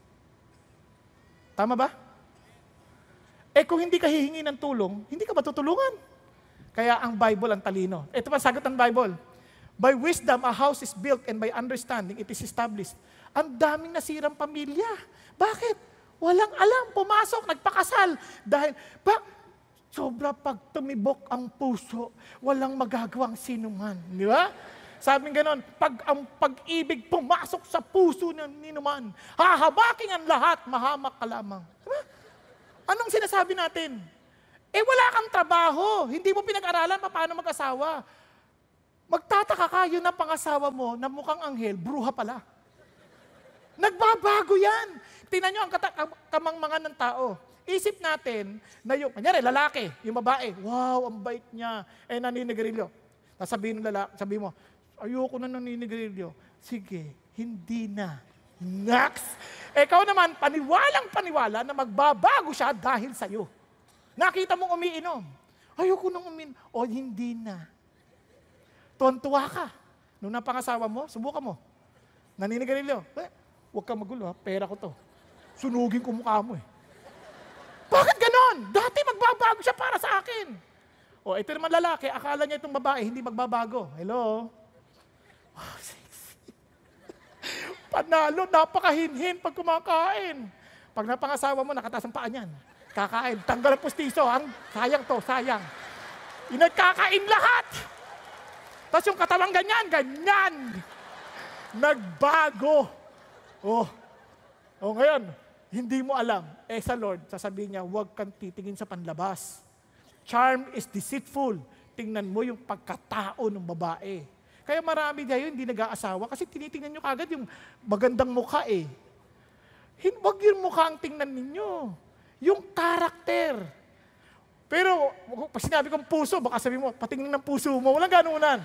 Tama ba? Kung hindi ka hihingi ng tulong, hindi ka ba tutulungan? Kaya ang Bible ang talino. Ito pa sagot ng Bible. By wisdom, a house is built, and by understanding, it is established. Ang daming nasirang pamilya. Bakit? Walang alam, pumasok, nagpakasal. Dahil, sobra pag tumibok ang puso, walang magagawang sinuman. Di ba? Sabing ganon, pag ang pag-ibig pumasok sa puso ng ninuman, hahabaking ang lahat, mahamak ka lamang. Diba? Anong sinasabi natin? Wala kang trabaho. Hindi mo pinag-aralan paano mag-asawa. Magtataka ka, yun ang pangasawa mo na mukhang anghel, bruha pala. Nagbabago yan. Tingnan nyo ang kamangmangan ng tao. Isip natin na yung, kanyari, lalaki, yung babae, wow, ang bait niya, naninigarilyo. Sabihin ng lalaki, sabi mo, ayoko na naninigarilyo. Sige, hindi na. Next! Ikaw naman, paniwalang-paniwala na magbabago siya dahil sa'yo. Nakita mong umiinom. Ayoko nang umiinom. Hindi na. Tuwan-tuwa ka. Nung napangasawa mo, subukan mo. Naninigarilyo. Huwag kang magulo, pera ko to. Sunugin ko mukha mo eh. Bakit ganon? Dati magbabago siya para sa akin. Ito naman lalaki, akala niya itong babae, hindi magbabago. Hello? Wow, sexy. Panalo, napakahinhin pag kumakain. Pag napangasawa mo, nakataas ang paa niyan. Kakain, tanggal ang pustiso, sayang to, sayang. Inagkakain lahat. Tapos yung katawang ganyan. Nagbago. Ngayon, hindi mo alam. Sa Lord, sasabihin niya, huwag kang titingin sa panlabas. Charm is deceitful. Tingnan mo yung pagkatao ng babae. Kaya marami dahil hindi nag-aasawa kasi tinitingnan nyo kagad yung magandang mukha eh. Huwag yung mukha ang tingnan ninyo. Yung karakter. Pero, pag sinabi kong puso, baka sabi mo, patingnan ng puso mo, walang ganunan.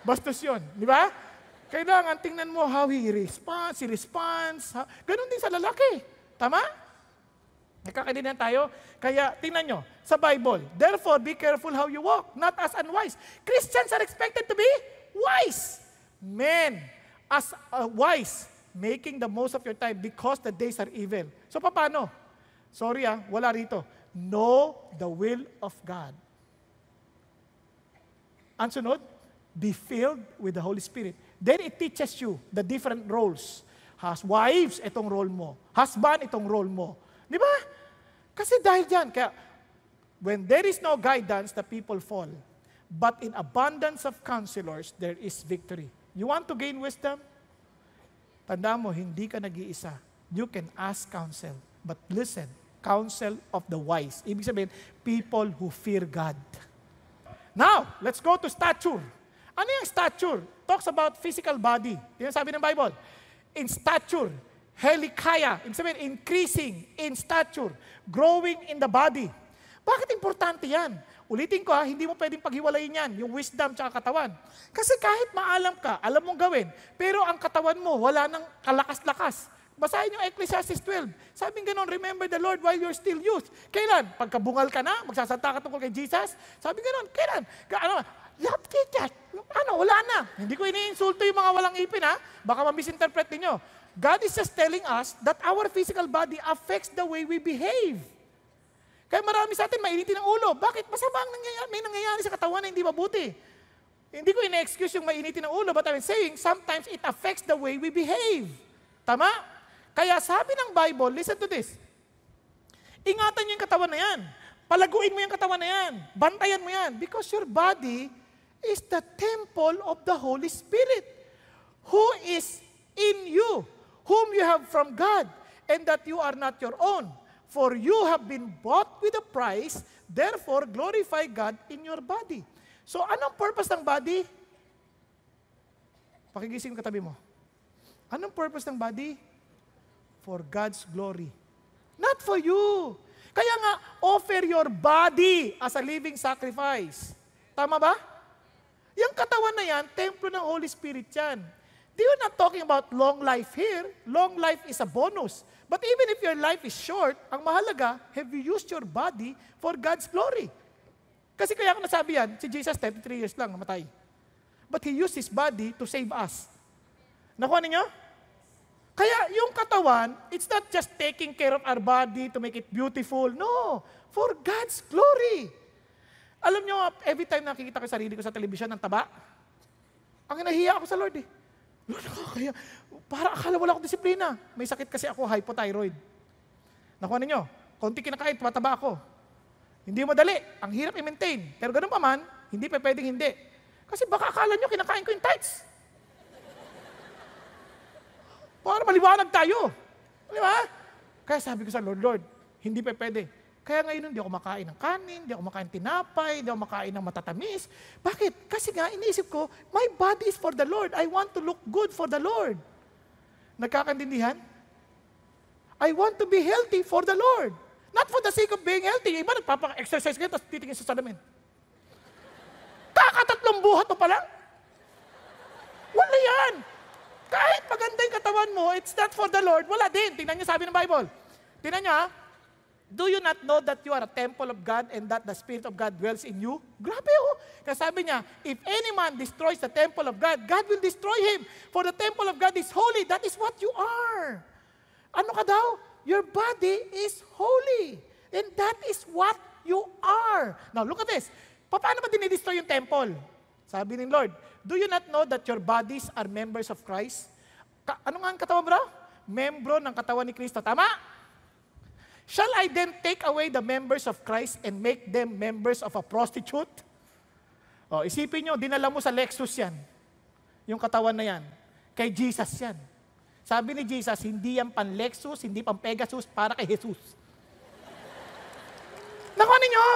Bastos yun, di ba? Kailangan tingnan mo how he responds. Ganon din sa lalaki. Tama? Nagkakaintindihan tayo? Kaya, tingnan nyo, sa Bible, therefore, be careful how you walk, not as unwise. Christians are expected to be wise. Men, as wise, making the most of your time because the days are evil. So, paano? Sorry wala rito. Know the will of God. Ang sunod, be filled with the Holy Spirit. Then it teaches you the different roles. Wives, itong role mo. Husband, itong role mo. Di ba? Kasi dahil dyan, kaya when there is no guidance, the people fall. But in abundance of counselors, there is victory. You want to gain wisdom? Tanda mo, hindi ka nag-iisa. You can ask counsel. But listen, counsel of the wise. Ibig sabihin, people who fear God. Now, let's go to stature. Ano yung stature? Talks about physical body. Yan sabi ng Bible. In stature, helikaya. Ibig sabihin, increasing in stature, growing in the body. Bakit importante yan? Ulitin ko hindi mo pwedeng paghiwalayin yan, yung wisdom tsaka katawan. Kasi kahit maalam ka, alam mong gawin, pero ang katawan mo, wala nang kalakas-lakas. Basahin yung Ecclesiastes 12. Sabing ganon, remember the Lord while you're still youth. Kailan? Pagkabungal ka na, magsasanta ka tungkol kay Jesus. Sabing ganon, kailan? Love teachers. Wala na. Hindi ko iniinsulto yung mga walang ipin Baka ma-misinterpret ninyo. God is just telling us that our physical body affects the way we behave. Kaya marami sa atin mainitin ang ulo. Bakit? Masama may nangyayari sa katawan na hindi mabuti. Hindi ko ina-excuse yung mainitin ang ulo, but I'm saying sometimes it affects the way we behave. Tama? Kaya sabi ng Bible, listen to this. Ingatan niyo yung katawan na yan. Palaguin mo yung katawan na yan. Bantayan mo yan. Because your body is the temple of the Holy Spirit, who is in you, whom you have from God, and that you are not your own. For you have been bought with a price, therefore glorify God in your body. So anong purpose ng body? Pakigising katabi mo. Anong purpose ng body? For God's glory. Not for you. Kaya nga, offer your body as a living sacrifice. Tama ba? Yung katawan na yan, templo ng Holy Spirit yan. We're not talking about long life here. Long life is a bonus. But even if your life is short, ang mahalaga, have you used your body for God's glory? Kasi kaya ako nasabi yan, si Jesus 33 years lang namatay. But He used His body to save us. Nakuha ninyo? Kaya yung katawan, it's not just taking care of our body to make it beautiful. No, for God's glory. Alam nyo, every time nakikita ko sarili ko sa television ng taba, ang nahiya ako sa Lord Lord, nakakaya. Para akala wala akong disiplina. May sakit kasi ako, hypothyroid. Nakuha ninyo, konti kinakain, tumataba ako. Hindi madali, ang hirap i-maintain. Pero ganun pa man, hindi pa pwedeng hindi. Kasi baka akala nyo, kinakain ko yung tights. Para maliwanag tayo. Di ba? Kaya sabi ko sa Lord, hindi pa pwede. Kaya ngayon hindi ako makain ng kanin, hindi ako makain tinapay, hindi ako makain ng matatamis. Bakit? Kasi nga, iniisip ko, my body is for the Lord. I want to look good for the Lord. Nagkakaintindihan? I want to be healthy for the Lord. Not for the sake of being healthy. Iba nagpapa-exercise kayo, tapos titingin sa salamin. Kakatatlong buhat mo pala? Wala yan. Kahit maganda yung katawan mo, it's not for the Lord, wala din. Tingnan niyo sabi ng Bible. Tingnan niyo do you not know that you are a temple of God and that the Spirit of God dwells in you? Grabe Kasi sabi niya, if any man destroys the temple of God, God will destroy him. For the temple of God is holy. That is what you are. Ano ka daw? Your body is holy. And that is what you are. Now, look at this. Paano ba dinidestroy yung temple? Sabi ng Lord, do you not know that your bodies are members of Christ? Ano nga ang katawan, bro? Membro ng katawan ni Kristo. Tama? Shall I then take away the members of Christ and make them members of a prostitute? Isipin nyo, dinala mo sa Lexus yan. Yung katawan na yan. Kay Jesus yan. Sabi ni Jesus, hindi yan pan Lexus, hindi pan Pegasus, para kay Jesus. Nakuha ninyo?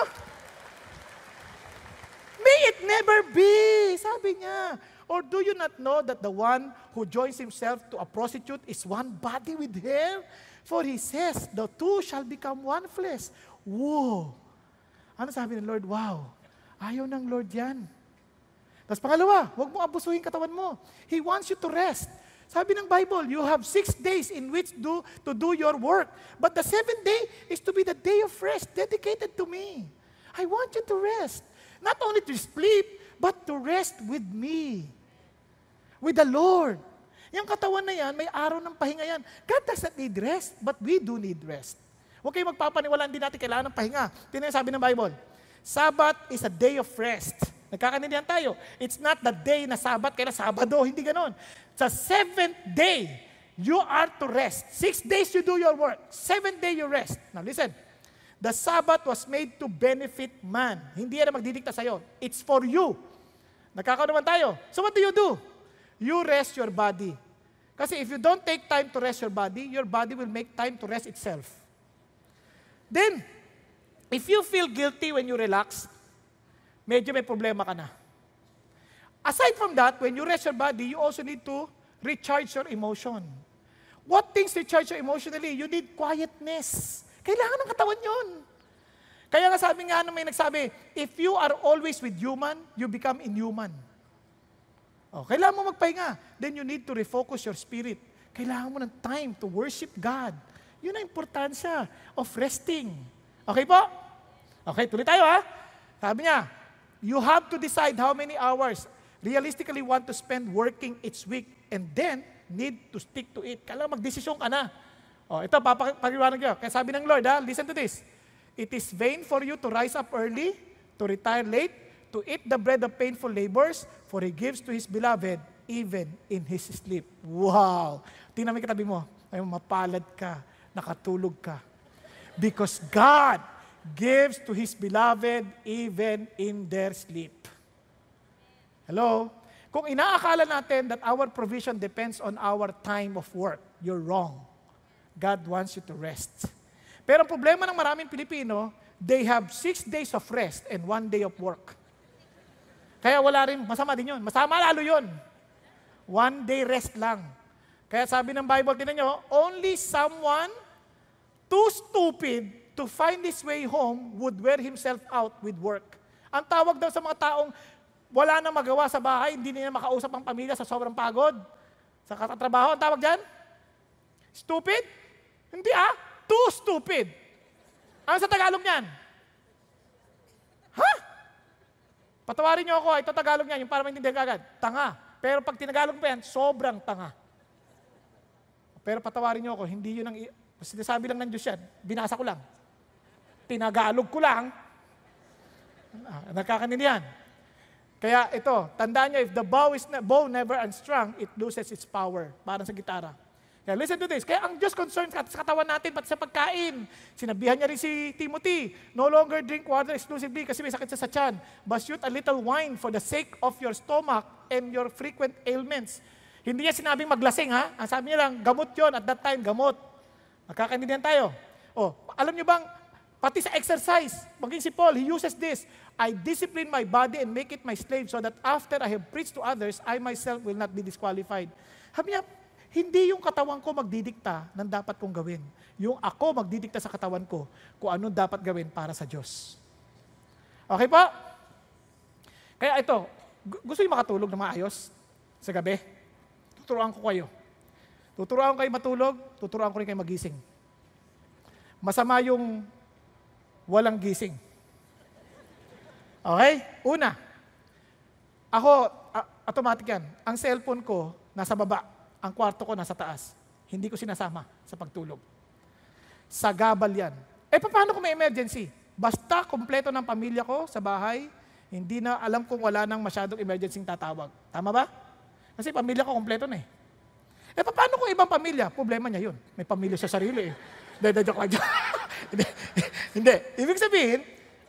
May it never be, sabi niya. Or do you not know that the one who joins himself to a prostitute is one body with her? For he says, the two shall become one flesh. Whoa! Ano sabi ng Lord? Wow! Ayaw ng Lord yan. Tapos pangalawa, huwag mo abusuhin katawan mo. He wants you to rest. Sabi ng Bible, you have 6 days in which to do your work. But the 7th day is to be the day of rest dedicated to me. I want you to rest. Not only to sleep, but to rest with me. With the Lord. Yung katawan na yan, may araw ng pahinga yan. God does not need rest, but we do need rest. Huwag kayong magpapaniwalaan, hindi natin kailangan ng pahinga. Tingnan yung sabi ng Bible. Sabbath is a day of rest. Nagkakaintindihan tayo. It's not the day na Sabbath, kaya Sabado, hindi ganon. Sa 7th day, you are to rest. 6 days you do your work. 7th day you rest. Now listen, the Sabbath was made to benefit man. Hindi yan magdidikta sa'yo. It's for you. Nagkakaroon naman tayo. So what do? You rest your body. Kasi if you don't take time to rest your body will make time to rest itself. Then, if you feel guilty when you relax, medyo may problema ka na. Aside from that, when you rest your body, you also need to recharge your emotion. What things recharge you emotionally? You need quietness. Kailangan ng katawan yun. Kaya nga sabi nga may nagsabi, if you are always with human, you become inhuman. Kailangan mo magpahinga. Then you need to refocus your spirit. Kailangan mo ng time to worship God. Yun ang importansya of resting. Okay po? Okay, tuloy tayo ha. Sabi niya, you have to decide how many hours realistically want to spend working each week and then need to stick to it. Kailangan magdesisyon ka na. Ito, papakaliwanag niyo. Kaya sabi ng Lord, listen to this. It is vain for you to rise up early, to retire late, to eat the bread of painful labors, for He gives to His beloved even in His sleep. Wow! Tingnan mo yung katabi mo. Ay, mapalad ka, nakatulog ka. Because God gives to His beloved even in their sleep. Hello? Kung inaakala natin that our provision depends on our time of work, you're wrong. God wants you to rest. Pero ang problema ng maraming Pilipino, they have 6 days of rest and 1 day of work. Kaya wala rin, masama din yun. Masama lalo yun. 1 day rest lang. Kaya sabi ng Bible, tinan nyo, only someone too stupid to find his way home would wear himself out with work. Ang tawag daw sa mga taong wala nang magawa sa bahay, hindi nila makausap ang pamilya sa sobrang pagod, sa katatrabaho, ang tawag dyan? Stupid? Hindi too stupid. Ano sa Tagalog niyan? Ha? Patawarin niyo ako, ito Tagalog niyan, yung para maintindihan agad. Tanga. Pero pag tinagalog pa yan, sobrang tanga. Pero patawarin niyo ako, hindi yun ang sinasabi lang ng Diyos yan. Binasa ko lang. Tinagalog ko lang. Nakakanindihan. Kaya ito, tandaan niyo, if the bow never unstrung, it loses its power. Parang sa gitara. Kaya listen to this. Kaya ang Diyos concerned sa katawan natin, pati sa pagkain. Sinabihan niya rin si Timothy, no longer drink water exclusively kasi may sakit sa tiyan. But shoot a little wine for the sake of your stomach and your frequent ailments. Hindi niya sinabing maglasing ha. Ang sabi niya lang, gamot yon at that time, gamot. Nakakaintindihan tayo. Alam niyo bang, pati sa exercise, maging si Paul, he uses this. I discipline my body and make it my slave so that after I have preached to others, I myself will not be disqualified. Sabi niya, hindi yung katawan ko magdidikta ng dapat kong gawin. Yung ako magdidikta sa katawan ko kung anong dapat gawin para sa Diyos. Okay po? Kaya ito, gusto yung makatulog na maayos sa gabi? Tuturuan ko kayo. Tuturuan ko kayo matulog, tuturuan ko rin kayo magising. Masama yung walang gising. Okay? Una, ako, automatic yan. Ang cellphone ko, nasa baba. Ang kwarto ko nasa taas. Hindi ko sinasama sa pagtulog. Sa gabal yan. Paano kung may emergency? Basta kompleto ng pamilya ko sa bahay, hindi na alam kung wala nang masyadong emergency tatawag. Tama ba? Kasi pamilya ko kompleto na paano kung ibang pamilya? Problema niya yun. May pamilya sa sarili Joke lang. Hindi. Ibig sabihin,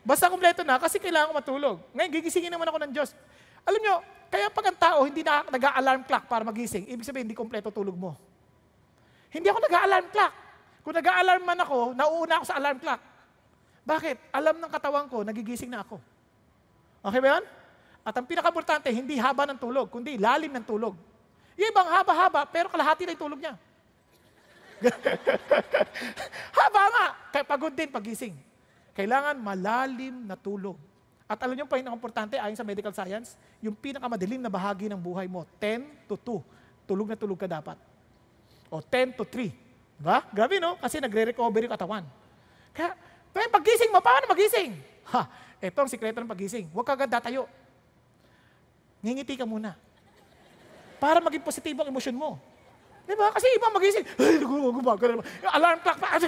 basta kompleto na kasi kailangan ko matulog. Ngayon, gigisingin naman ako ng Diyos. Alam nyo, kaya pag ang tao hindi na nag-alarm clock para magising, ibig sabihin, hindi kompleto tulog mo. Hindi ako nag-alarm clock. Kung nag-alarm man ako, nauuna ako sa alarm clock. Bakit? Alam ng katawan ko, nagigising na ako. Okay ba yan? At ang pinaka-importante, hindi haba ng tulog, kundi lalim ng tulog. Yung ibang haba-haba, pero kalahati na yung tulog niya. Haba nga, kaya pagod din pagising. Kailangan malalim na tulog. At alam niyo pa yung importante ayon sa medical science, yung pinakamadilim na bahagi ng buhay mo, 10 to 2. Tulog na tulog ka dapat. O 10 to 3. Diba? Grabe no? Kasi nagre-recover yung katawan. Kaya pagising mo, paano magising? Ito ang sikreto ng pagising. Huwag ka agad datayo. Ngingiti ka muna. Para maging positibo ang emosyon mo. Diba? Kasi ibang magising, alarm clock pa.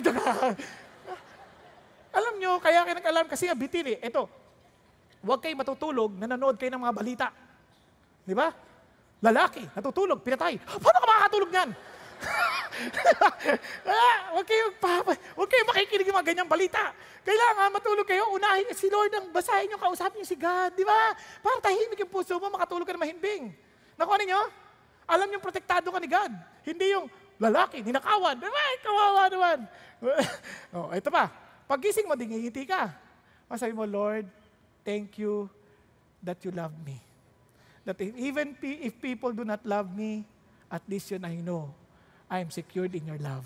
Alam nyo, kaya kayo nag-alarm kasi bitin eh. Ito, huwag kayo matutulog, nanonood kayo ng mga balita. Di ba? Lalaki, natutulog, pinatay. Paano ka makakatulog niyan? Huwag kayo makikinig ng mga ganyang balita. Kailangan matulog kayo, unahin si Lord ang basahin nyo, kausapin nyo si God. Di ba? Para tahimik yung puso mo, makatulog ka na mahimbing. Nakuha ninyo? Alam nyo, protektado ka ni God. Hindi yung lalaki, ninakawan. Ay, kawawa naman. Ito pa. Paggising mo, dingiti ka. Masabi mo, Lord, thank you that you love me. That even if people do not love me, at least yun I know, I am secured in your love.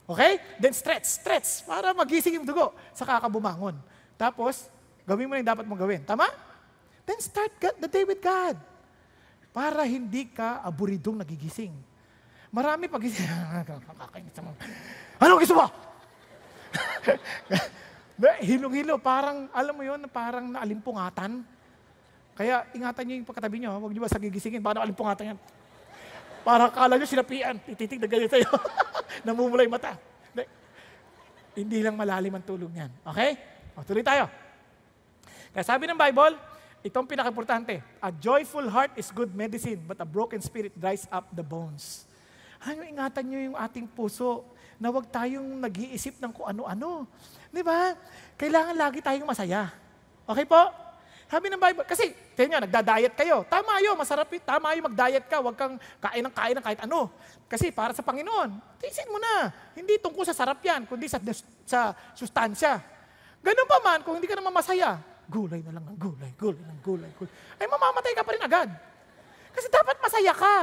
Okay? Then stretch, para magising yung dugo, saka ka bumangon. Tapos, gawin mo na yung dapat mong gawin. Tama? Then start the day with God. Para hindi ka aburidong nagigising. Marami pagising. Ano gusto mo? Hilong-hilo, parang, alam mo yun, parang naalimpungatan. Kaya ingatan nyo yung pagkatabi nyo, huwag nyo ba sa gigisingin, parang naalimpungatan yan. Parang kala nyo sinapian, tititig na ganyan sa'yo. Namumula yung mata. Hindi lang malalim ang tulog niyan. Okay? Tuloy tayo. Kaya sabi ng Bible, itong pinaka-importante, a joyful heart is good medicine, but a broken spirit dries up the bones. Ingatan nyo yung ating puso na huwag tayong nag-iisip ng kung ano-ano. Di ba? Kailangan lagi tayong masaya. Okay po? Sabi ng Bible, kasi, tingnan nyo, nagda-diet kayo. Tama yun, masarap yun. Tama yun, mag-diet ka. Huwag kang kain ng kahit ano. Kasi para sa Panginoon, tiisin mo na. Hindi tungkol sa sarap yan, kundi sa sustansya. Ganun pa man, kung hindi ka naman masaya, gulay na lang ng gulay. Ay, mamamatay ka pa rin agad. Kasi dapat masaya ka.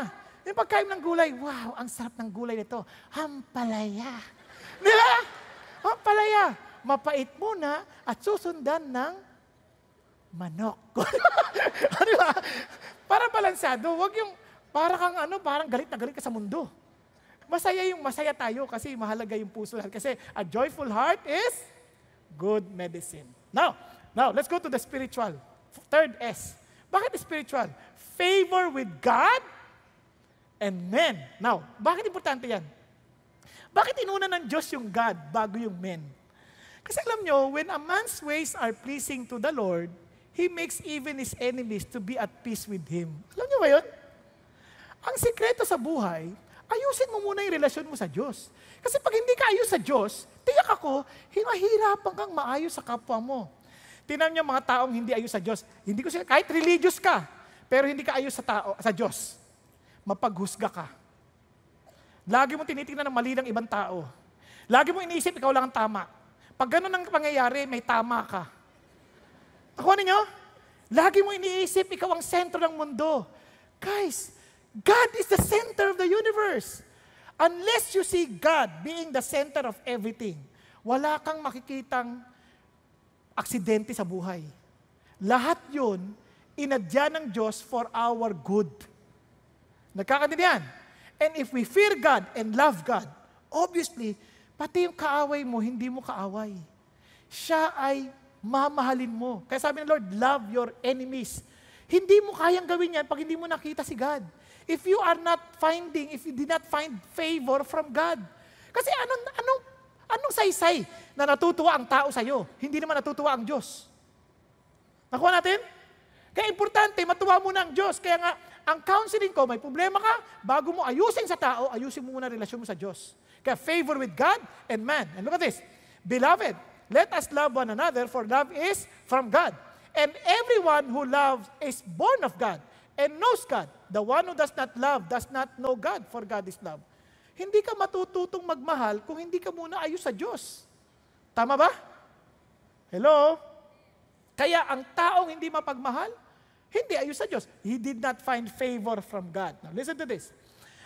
Yung pagkain ng gulay, wow, ang sarap ng gulay nito. Hampalaya. Di ba? Hampalaya. Mapait muna at susundan ng manok. Di ba? Para balansado. Huwag yung, parang galit na galit ka sa mundo. Masaya tayo kasi mahalaga yung puso natin. Kasi a joyful heart is good medicine. Now, let's go to the spiritual. Third S. Bakit spiritual? Favor with God and men. Now, bakit importante yan? Bakit inuna ng Diyos yung God bago yung men? Kasi alam nyo, when a man's ways are pleasing to the Lord, He makes even his enemies to be at peace with him. Alam nyo ba yun? Ang sikreto sa buhay, ayusin mo muna yung relasyon mo sa Diyos. Kasi pag hindi ka ayos sa Diyos, tiyak ako, mahirapan kang maayos sa kapwa mo. Tingnan niyo mga taong hindi ayos sa Diyos. Hindi ko sila, kahit religious ka, pero hindi ka ayos sa Diyos. Mapaghusga ka. Lagi mo tinitingnan ng mali ng ibang tao. Lagi mo iniisip, ikaw lang ang tama. Pag ganun ang pangyayari, may tama ka. Nakuha ninyo? Lagi mo iniisip, ikaw ang sentro ng mundo. Guys, God is the center of the universe. Unless you see God being the center of everything, wala kang makikitang aksidente sa buhay. Lahat yun, inadya ng Diyos for our good. Nagkakaintindihan? And if we fear God and love God, obviously, pati yung kaaway mo, hindi mo kaaway. Siya ay mamahalin mo. Kaya sabi ng Lord, love your enemies. Hindi mo kayang gawin yan pag hindi mo nakita si God. If you did not find favor from God. Kasi anong saysay na natutuwa ang tao sa'yo? Hindi naman natutuwa ang Diyos. Nakuha natin? Kaya importante, matuwa muna ang Diyos. Kaya nga, ang counseling ko, may problema ka, bago mo ayusin sa tao, ayusin mo muna relasyon mo sa Diyos. Kaya favor with God and man. And look at this. Beloved, let us love one another, for love is from God. And everyone who loves is born of God and knows God. The one who does not love does not know God, for God is love. Hindi ka matututong magmahal kung hindi ka muna ayos sa Diyos. Tama ba? Hello? Kaya ang taong hindi mapagmahal, hindi ayos sa Diyos. He did not find favor from God. Now, listen to this.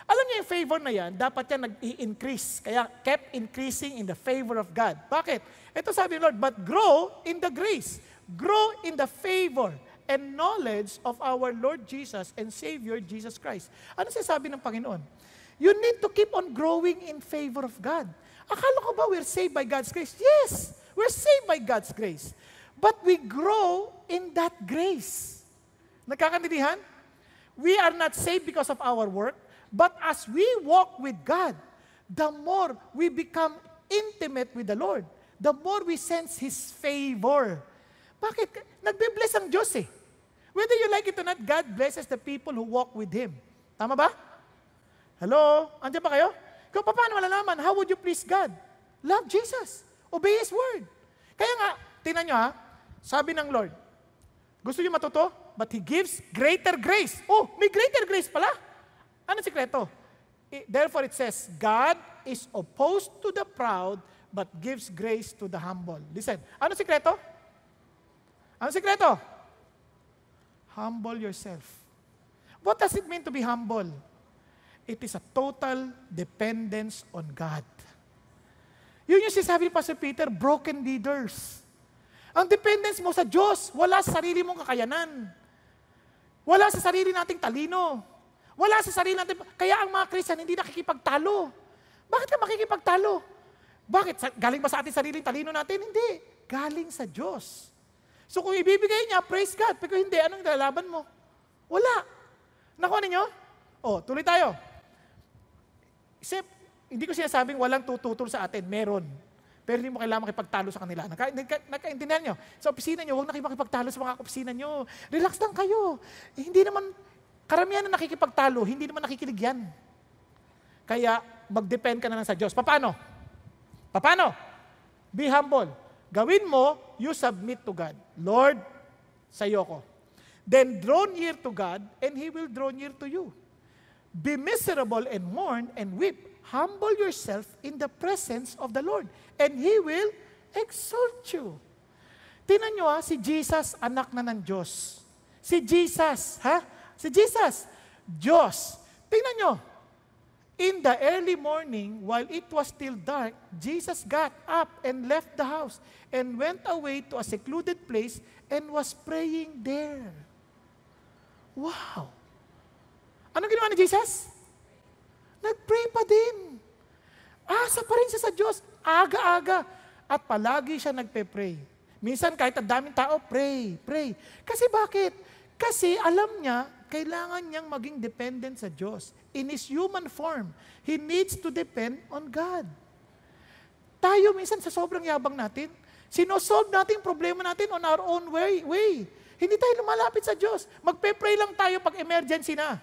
Alam niyo yung favor na yan, dapat yan nag-i-increase. Kaya kept increasing in the favor of God. Bakit? Ito sabi ng Lord, but grow in the grace. Grow in the favor and knowledge of our Lord Jesus and Savior Jesus Christ. Ano sinasabi ng Panginoon? You need to keep on growing in favor of God. Akala ko ba we're saved by God's grace? Yes, we're saved by God's grace. But we grow in that grace. Nagkakaintindihan? We are not saved because of our work, but as we walk with God, the more we become intimate with the Lord, the more we sense His favor. Bakit? Nagbe-bless ang Diyos eh. Whether you like it or not, God blesses the people who walk with Him. Tama ba? Hello? Andiyan ba kayo? Kung paano malalaman, how would you please God? Love Jesus. Obey His word. Kaya nga, tingnan nyo ha, sabi ng Lord, gusto nyo matuto? But He gives greater grace. Oh, may greater grace pala. Ano sikreto? Therefore it says, God is opposed to the proud, but gives grace to the humble. Listen, ano sikreto? Ano sikreto? Humble yourself. What does it mean to be humble? It is a total dependence on God. Yun yung sinasabi ni Pastor Peter, broken leaders. Ang dependence mo sa Diyos, wala sa sarili mong kakayanan. Wala sa sarili nating talino. Wala sa sarili natin. Kaya ang mga Christian hindi nakikipagtalo. Bakit ka makikipagtalo? Bakit? Galing ba sa ating sariling talino natin? Hindi. Galing sa Diyos. So kung ibibigay niya, praise God. Pero hindi, anong lalaban mo? Wala. Nakuha ninyo? Tuloy tayo. Hindi ko sinasabing walang tututol sa atin. Meron. Pero hindi mo kailangan makipagtalo sa kanila. Nakaintindihan nyo? Sa opisina nyo, huwag na kayo makipagtalo sa mga opisina nyo. Relax lang kayo. Hindi naman, karamihan na nakikipagtalo, hindi naman nakikilig yan. Kaya, mag-depend ka na lang sa Diyos. Paano? Be humble. Gawin mo, you submit to God. Lord, sa'yo ko. Then draw near to God, and He will draw near to you. Be miserable and mourn and weep. Humble yourself in the presence of the Lord, and He will exalt you. Tingnan nyo si Jesus, anak na ng Diyos. Si Jesus, Diyos. Tingnan nyo, in the early morning, while it was still dark, Jesus got up and left the house and went away to a secluded place and was praying there. Wow! Anong ginawa ni Jesus? Nag-pray pa din. Asa pa rin siya sa Diyos. Aga-aga. At palagi siya nagpe-pray. Minsan kahit ang daming tao, pray. Kasi bakit? Kasi alam niya, kailangan niyang maging dependent sa Diyos. In His human form, He needs to depend on God. Tayo minsan sa sobrang yabang natin, sinosolve natin yung problema natin on our own way. Hindi tayo lumalapit sa Diyos. Magpe-pray lang tayo pag emergency na.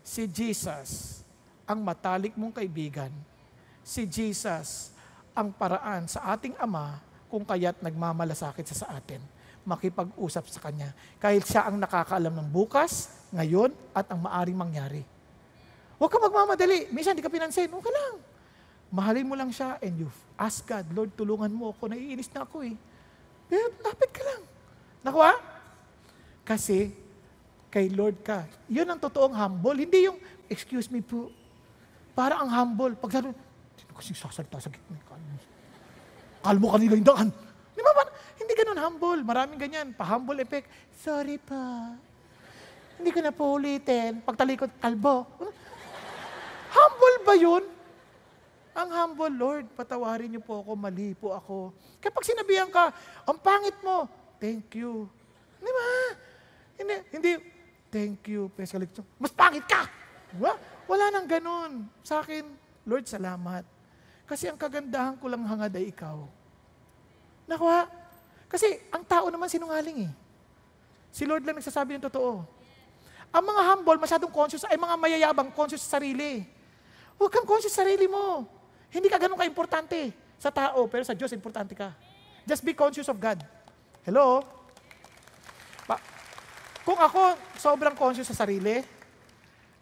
Si Jesus, ang matalik mong kaibigan. Si Jesus, ang paraan sa ating Ama kung kaya't nagmamalasakit sa atin. Makipag-usap sa Kanya. Kahit siya ang nakakaalam ng bukas, ngayon, at ang maaring mangyari. Huwag ka magmamadali. Minsan, di ka pinansin. Okay lang. Mahalin mo lang siya and you ask God, Lord, tulungan mo ako. Naiinis na ako eh. Pero lapit ka lang. Nakuha? Kasi, kay Lord ka. Yun ang totoong humble. Hindi yung, excuse me po, para ang humble. Pag sabi, sino kasi sasalita sa gitna? Kalmo kanila yung daan. Di ba? Hindi ganun humble. Maraming ganyan. Pa-humble effect. Sorry pa. Hindi ko na po ulitin. Pagtalikod, kalbo. Humble ba yun? Ang humble, Lord, patawarin niyo po ako, mali po ako. Kapag sinabihan ka, ang pangit mo, thank you. Di ba? Hindi, thank you, mas pangit ka! Wala nang ganun. Sa akin, Lord, salamat. Kasi ang kagandahan ko lang hangad ay ikaw. Nakuha? Kasi ang tao naman sinungaling eh. Si Lord lang nagsasabi ng totoo. Ang mga humble, masyadong conscious, ay mga mayayabang, conscious sa sarili. Huwag kang conscious sa sarili mo. Hindi ka ganun ka-importante sa tao, pero sa Diyos, importante ka. Just be conscious of God. Hello? Kung ako sobrang conscious sa sarili,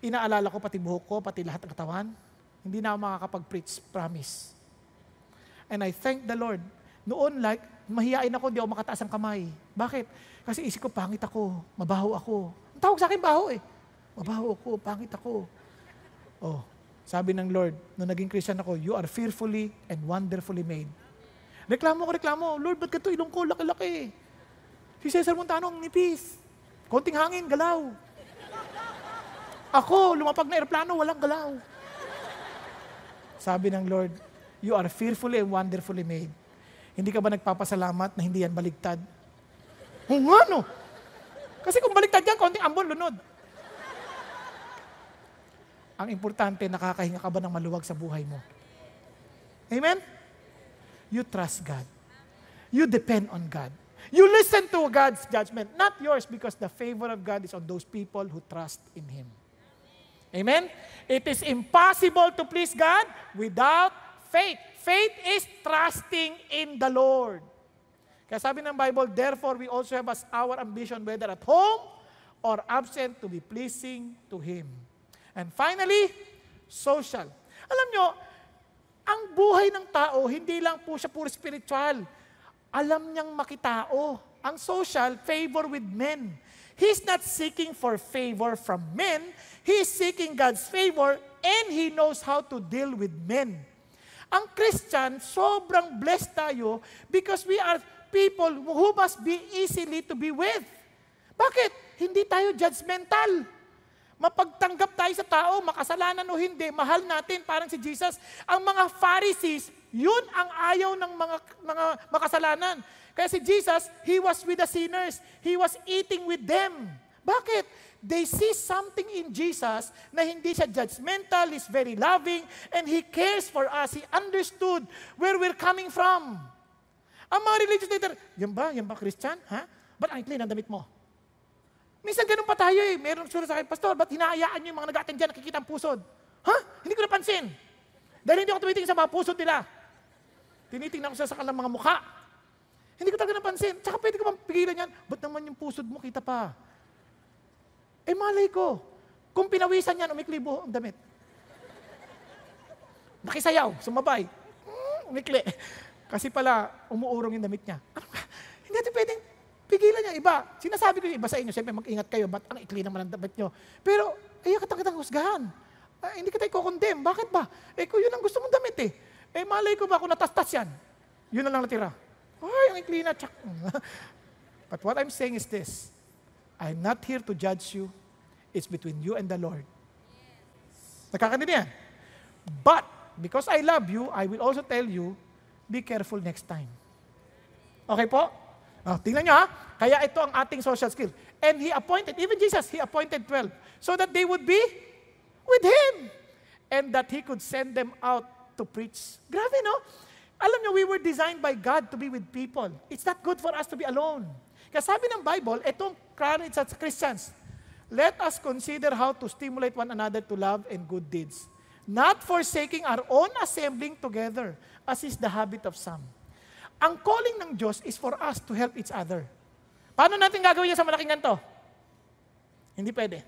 inaalala ko pati buhok ko, pati lahat ng katawan, hindi na ako makakapag-preach, promise. And I thank the Lord. Noon, mahihain ako, hindi ako makataas ang kamay. Bakit? Kasi isip ko, pangit ako, mabaho ako. Ang tawag sa akin, baho eh. Mabaho ako, pangit ako. Sabi ng Lord, nung naging Christian ako, you are fearfully and wonderfully made. Reklamo, Lord, ba't ganito ilong ko, laki-laki? Si Cesar Montano, ang nipis. Konting hangin, galaw. Ako, lumapag na aeroplano, walang galaw. Sabi ng Lord, you are fearfully and wonderfully made. Hindi ka ba nagpapasalamat na hindi yan baligtad? No. Kasi kung baligtad yan, konting ambon, lunod. Ang importante, nakakahinga ka ba ng maluwag sa buhay mo? Amen? you trust God. You depend on God. You listen to God's judgment, not yours, because the favor of God is on those people who trust in Him. Amen? It is impossible to please God without faith. Faith is trusting in the Lord. Kaya sabi ng Bible, therefore we also have as our ambition, whether at home or absent, to be pleasing to Him. And finally, social. Alam nyo, ang buhay ng tao, hindi lang po siya puro spiritual. Alam niyang makitao. Ang social, favor with men. He's not seeking for favor from men. He's seeking God's favor and He knows how to deal with men. Ang Christian, sobrang blessed tayo because we are people who must be easily to be with. Bakit? Hindi tayo judgmental. Mapagtanggap tayo sa tao, makasalanan o hindi, mahal natin, parang si Jesus. Ang mga Pharisees, yun ang ayaw ng mga makasalanan. Kaya si Jesus, He was with the sinners. He was eating with them. Bakit? They see something in Jesus na hindi siya judgmental, He's very loving, and He cares for us. He understood where we're coming from. Ang mga religious leader, yan ba Christian? Ha? Ba't ang clean ang damit mo? Minsan ganun pa tayo eh. Meron sulat sa akin, Pastor, ba't hinahayaan niyo yung mga nag-attend dyan, nakikita ang pusod? Ha? Hindi ko napansin. Dahil hindi ako tumitingin sa mga pusod nila. Tinitingnan ko sa kanilang mga mukha. Hindi ko talaga napansin. Tsaka pwede ko bang pigilan yan? Ba't naman yung pusod mo, kita pa? Eh malay ko, kung pinawisan yan, umiklibo ang damit. Nakisayaw, sumabay. Umikli. Kasi pala, umuurong yung damit niya. Hindi natin pwedeng pigilan niya. Iba, sinasabi ko yung iba sa inyo, siyempre mag-ingat kayo, ba't ang ikli naman ang damit niyo? Pero, ayaw kitang husgahan. Hindi kita i-condemn. Bakit ba? Kung yun ang gusto mong damit eh. Malay ko ba kung natastas yan? Yun na lang natira. Ay, ang ikli na, tsak. But what I'm saying is this. I'm not here to judge you. It's between you and the Lord. Nakakandi yan? But, because I love you, I will also tell you, be careful next time. Okay po? Tingnan nyo ha. Kaya ito ang ating social skill. And He appointed, even Jesus, He appointed 12 so that they would be with Him. And that He could send them out to preach. Grabe no? Alam nyo, we were designed by God to be with people. It's not good for us to be alone. Kaya sabi ng Bible, itong courage sa Christians, let us consider how to stimulate one another to love and good deeds, not forsaking our own assembling together, as is the habit of some. Ang calling ng Diyos is for us to help each other. Paano natin gagawin yan sa malaking ganito? Hindi pwede.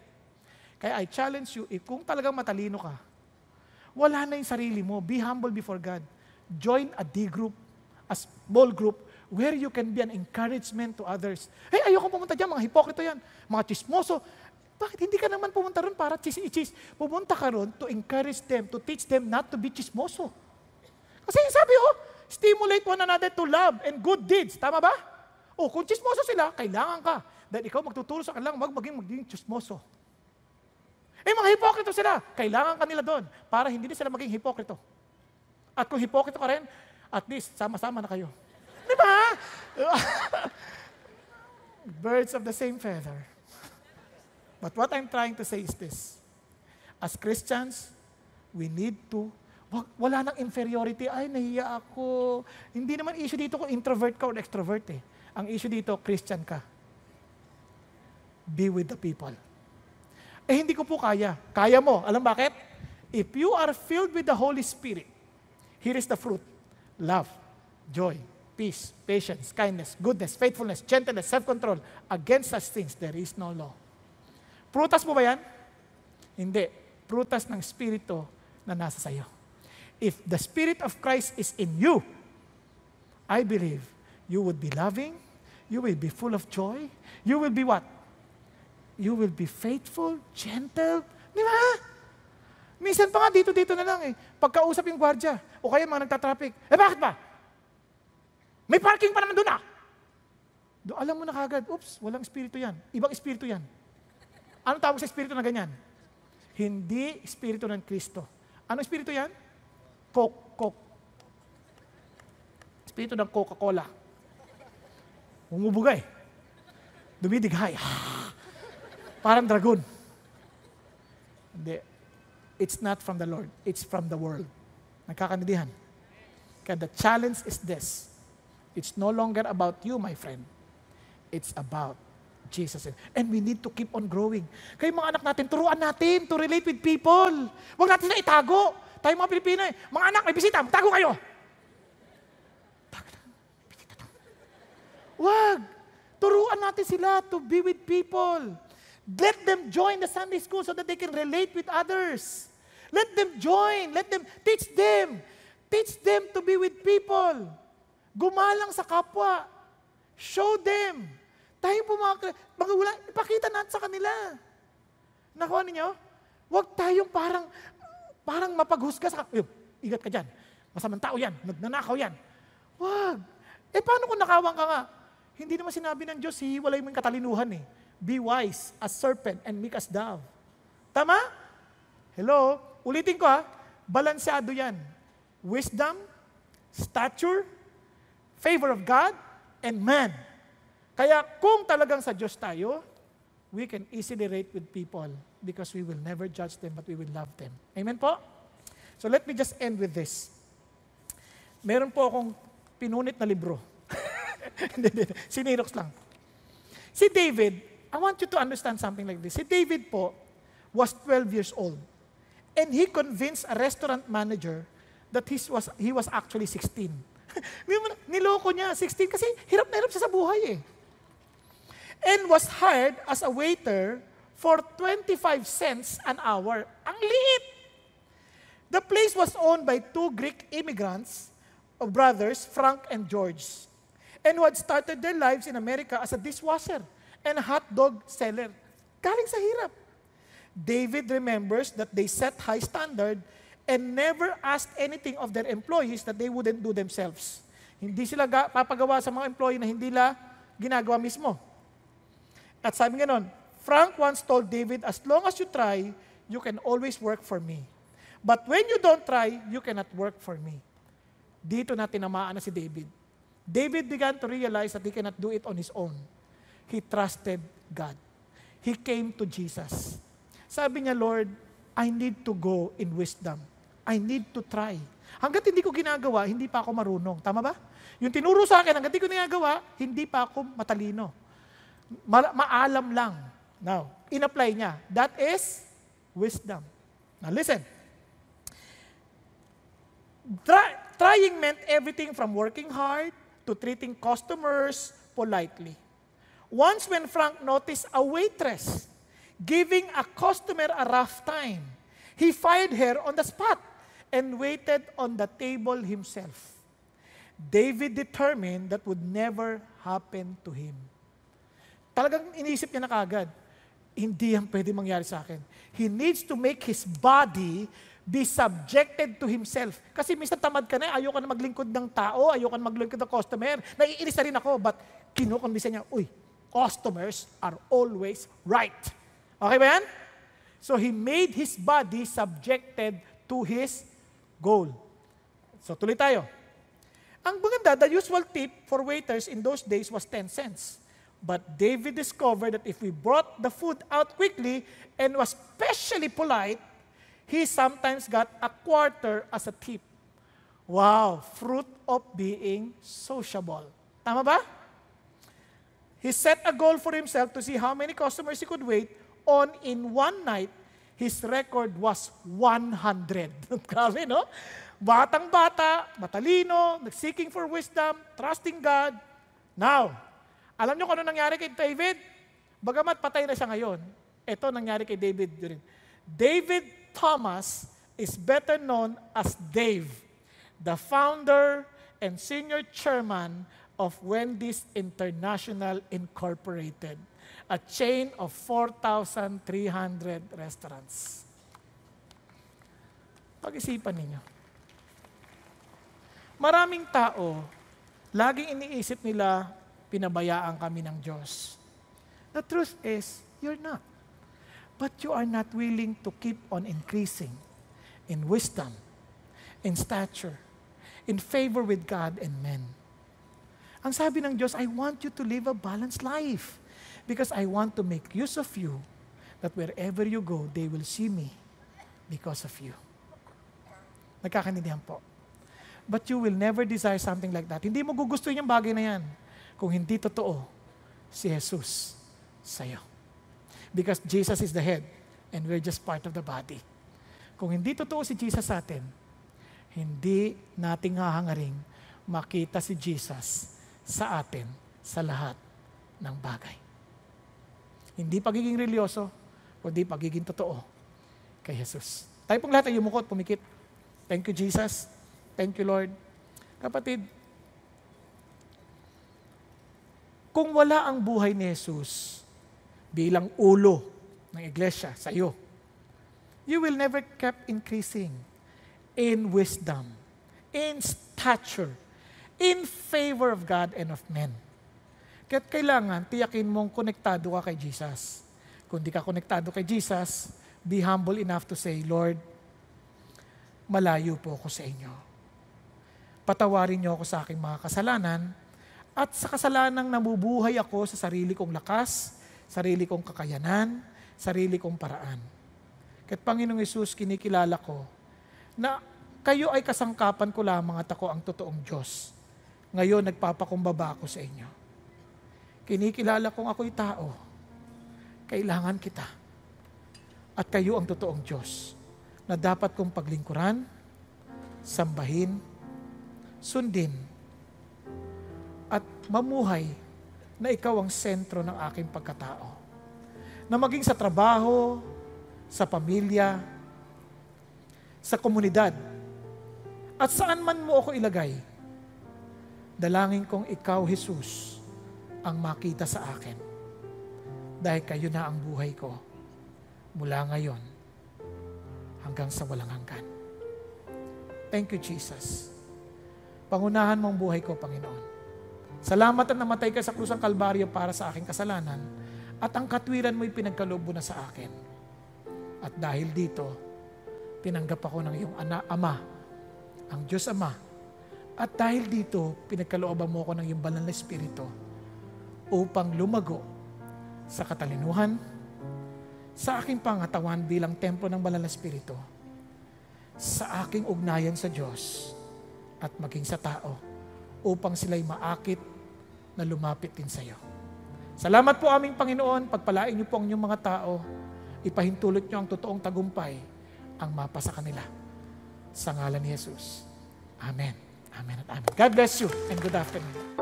Kaya I challenge you, kung talagang matalino ka, wala na yung sarili mo, be humble before God. Join a D group, a small group, where you can be an encouragement to others. Hey, ayoko pumunta dyan, mga hipokrito yan, mga chismoso. Bakit hindi ka naman pumunta ron para chis-i-chis? Pumunta ka ron to encourage them, to teach them not to be chismoso. Kasi sabi stimulate one another to love and good deeds. Tama ba? Kung chismoso sila, kailangan ka. Dahil ikaw magtuturo sa kanilang maging chismoso. Mga hipokrito sila, kailangan ka nila doon para hindi na sila maging hipokrito. At kung hipokrito ka rin, at least sama-sama na kayo. Di ba? Birds of the same feather. But what I'm trying to say is this. As Christians, we need to wala nang inferiority. Ay, nahiya ako. Hindi naman issue dito kung introvert ka o extrovert eh. Ang issue dito, Christian ka. Be with the people. Hindi ko po kaya. Kaya mo. Alam bakit? If you are filled with the Holy Spirit, here is the fruit. Love, joy, peace, patience, kindness, goodness, faithfulness, gentleness, self-control. Against such things, there is no law. Prutas mo ba yan? Hindi. Prutas ng Espiritu na nasa sayo. If the Spirit of Christ is in you, I believe you would be loving, you will be full of joy, you will be what? You will be faithful, gentle. Di ba? Minsan pa nga dito na lang eh. Pagkausap yung gwardiya, o kaya mga nagtatraffic, bakit ba? May parking pa naman doon ah. Alam mo na kagad, oops, walang espiritu yan. Ibang espiritu yan. Anong tawag sa espiritu na ganyan? Hindi espiritu ng Kristo. Anong espiritu yan? Coke. Espiritu ng Coca-Cola. Umubugay. Dumidighay. Parang dragon. Hindi. It's not from the Lord. It's from the world. Nagkakandidihan. Kaya the challenge is this. It's no longer about you, my friend. It's about Jesus. And we need to keep on growing. Kaya mga anak natin, turuan natin to relate with people. Huwag natin na itago. Tayo mga Pilipino mga anak, may bisita, tago kayo. Wag. Turuan natin sila to be with people. Let them join the Sunday school so that they can relate with others. Let them join. Let them teach them. Teach them to be with people. Gumalang sa kapwa. Show them. Tayo po mga wala, ipakita natin sa kanila. Nakuha ninyo? Huwag tayong parang mapaghusga sa ingat ka dyan. Masamang tao yan. Nagnanakaw yan. Wag. Paano kung nakawang ka nga? Hindi naman sinabi ng Diyos, hihiwalay mo yung katalinuhan eh. Be wise as serpent and meek as dove. Tama? Hello? Ulitin ko balanseado yan. Wisdom, stature, favor of God, and man. Kaya kung talagang sa Diyos tayo, we can easily relate with people because we will never judge them but we will love them. Amen po? So let me just end with this. Meron po akong pinunit na libro. Sinirox lang. Si David, I want you to understand something like this. Si David po was 12 years old. And he convinced a restaurant manager that he was actually 16. Niloko niya, 16, kasi hirap na hirap siya sa buhay eh. And was hired as a waiter for 25 cents an hour. Ang liit! The place was owned by two Greek immigrants of brothers, Frank and George, and who had started their lives in America as a dishwasher and a hot dog seller. Galing sa hirap. David remembers that they set high standard and never asked anything of their employees that they wouldn't do themselves. Hindi sila papagawa sa mga employee na hindi nila ginagawa mismo. At sabi nga nun, Frank once told David, as long as you try, you can always work for me. But when you don't try, you cannot work for me. Dito na tinamaan na si David. David began to realize that he cannot do it on his own. He trusted God. He came to Jesus. Sabi niya, Lord, I need to go in wisdom. I need to try. Hanggat hindi ko ginagawa, hindi pa ako marunong. Tama ba? Yung tinuro sa akin, hanggat hindi ko ginagawa, hindi pa ako matalino. Maalam lang. Now, in-apply niya. That is wisdom. Now listen. Trying meant everything from working hard to treating customers politely. Once when Frank noticed a waitress giving a customer a rough time, he fired her on the spot and waited on the table himself. David determined that would never happen to him. Talagang inisip niya na kagad, hindi yan pwede mangyari sa akin. He needs to make his body be subjected to himself. Kasi minsan tamad ka na, ayoko na maglingkod ng tao, ayoko na maglingkod ng customer, naiinis na rin ako, but kinukumbisa niya, customers are always right. Okay ba yan? So he made his body subjected to his goal. So tuloy tayo. Ang maganda, the usual tip for waiters in those days was 10 cents. But David discovered that if we brought the food out quickly and was especially polite, he sometimes got a quarter as a tip. Wow, fruit of being sociable. Tama ba? He set a goal for himself to see how many customers he could wait on in one night. His record was 100. Grabe, no? Batang-bata, matalino, seeking for wisdom, trusting God. Now, alam niyo kung ano nangyari kay David? Bagamat patay na siya ngayon, ito nangyari kay David din. David Thomas is better known as Dave, the founder and senior chairman of Wendy's International Incorporated, a chain of 4,300 restaurants. Pag-isipan ninyo. Maraming tao, laging iniisip nila, pinabayaan kami ng Diyos. The truth is, you're not. But you are not willing to keep on increasing in wisdom, in stature, in favor with God and men. Ang sabi ng Diyos, I want you to live a balanced life because I want to make use of you that wherever you go, they will see me because of you. Nagkakaintindihan po. But you will never desire something like that. Hindi mo gugustuhin yung bagay na yan kung hindi totoo si Jesus sa'yo. Because Jesus is the head and we're just part of the body. Kung hindi totoo si Jesus sa atin, hindi nating hahangaring makita si Jesus sa atin sa lahat ng bagay. Hindi pagiging religyoso, kundi pagiging totoo kay Jesus. Tayo pong lahat ay yumukot, pumikit. Thank you, Jesus. Thank you, Lord. Kapatid, kung wala ang buhay ni Jesus bilang ulo ng iglesia sa iyo, you will never keep increasing in wisdom, in stature, in favor of God and of men. Kaya't kailangan, tiyakin mong konektado ka kay Jesus. Kung di ka konektado kay Jesus, be humble enough to say, Lord, malayo po ako sa inyo. Patawarin niyo ako sa aking mga kasalanan at sa kasalanang nabubuhay ako sa sarili kong lakas, sarili kong kakayanan, sarili kong paraan. Kaya't Panginoong Hesus, kinikilala ko na kayo ay kasangkapan ko lamang at ako ang totoong Diyos. Ngayon, nagpapakumbaba ako sa inyo. Kinikilala kong ako'y tao. Kailangan kita. At kayo ang totoong Diyos na dapat kong paglingkuran, sambahin, sundin, at mamuhay na ikaw ang sentro ng aking pagkatao. Na maging sa trabaho, sa pamilya, sa komunidad, at saan man mo ako ilagay, dalangin kong ikaw, Jesus, ang makita sa akin. Dahil kayo na ang buhay ko mula ngayon hanggang sa walang hanggan. Thank you, Jesus. Pangunahan mo ang buhay ko, Panginoon. Salamat na namatay ka sa krus ng Kalbaryo para sa aking kasalanan at ang katwiran mo'y pinagkaloob mo na sa akin. At dahil dito, tinanggap ako ng iyong Ama, ang Diyos Ama. At dahil dito, pinagkalooban mo ako ng iyong banal na Espiritu upang lumago sa katalinuhan, sa aking pangatawan bilang templo ng banal na Espiritu, sa aking ugnayan sa Diyos at maging sa tao upang sila'y maakit na lumapit din sa iyo. Salamat po aming Panginoon, pagpalain niyo po ang inyong mga tao, ipahintulot niyo ang totoong tagumpay ang mapa sa kanila. Sa ngalan ni Jesus. Amen. Amen at amen. God bless you and good afternoon.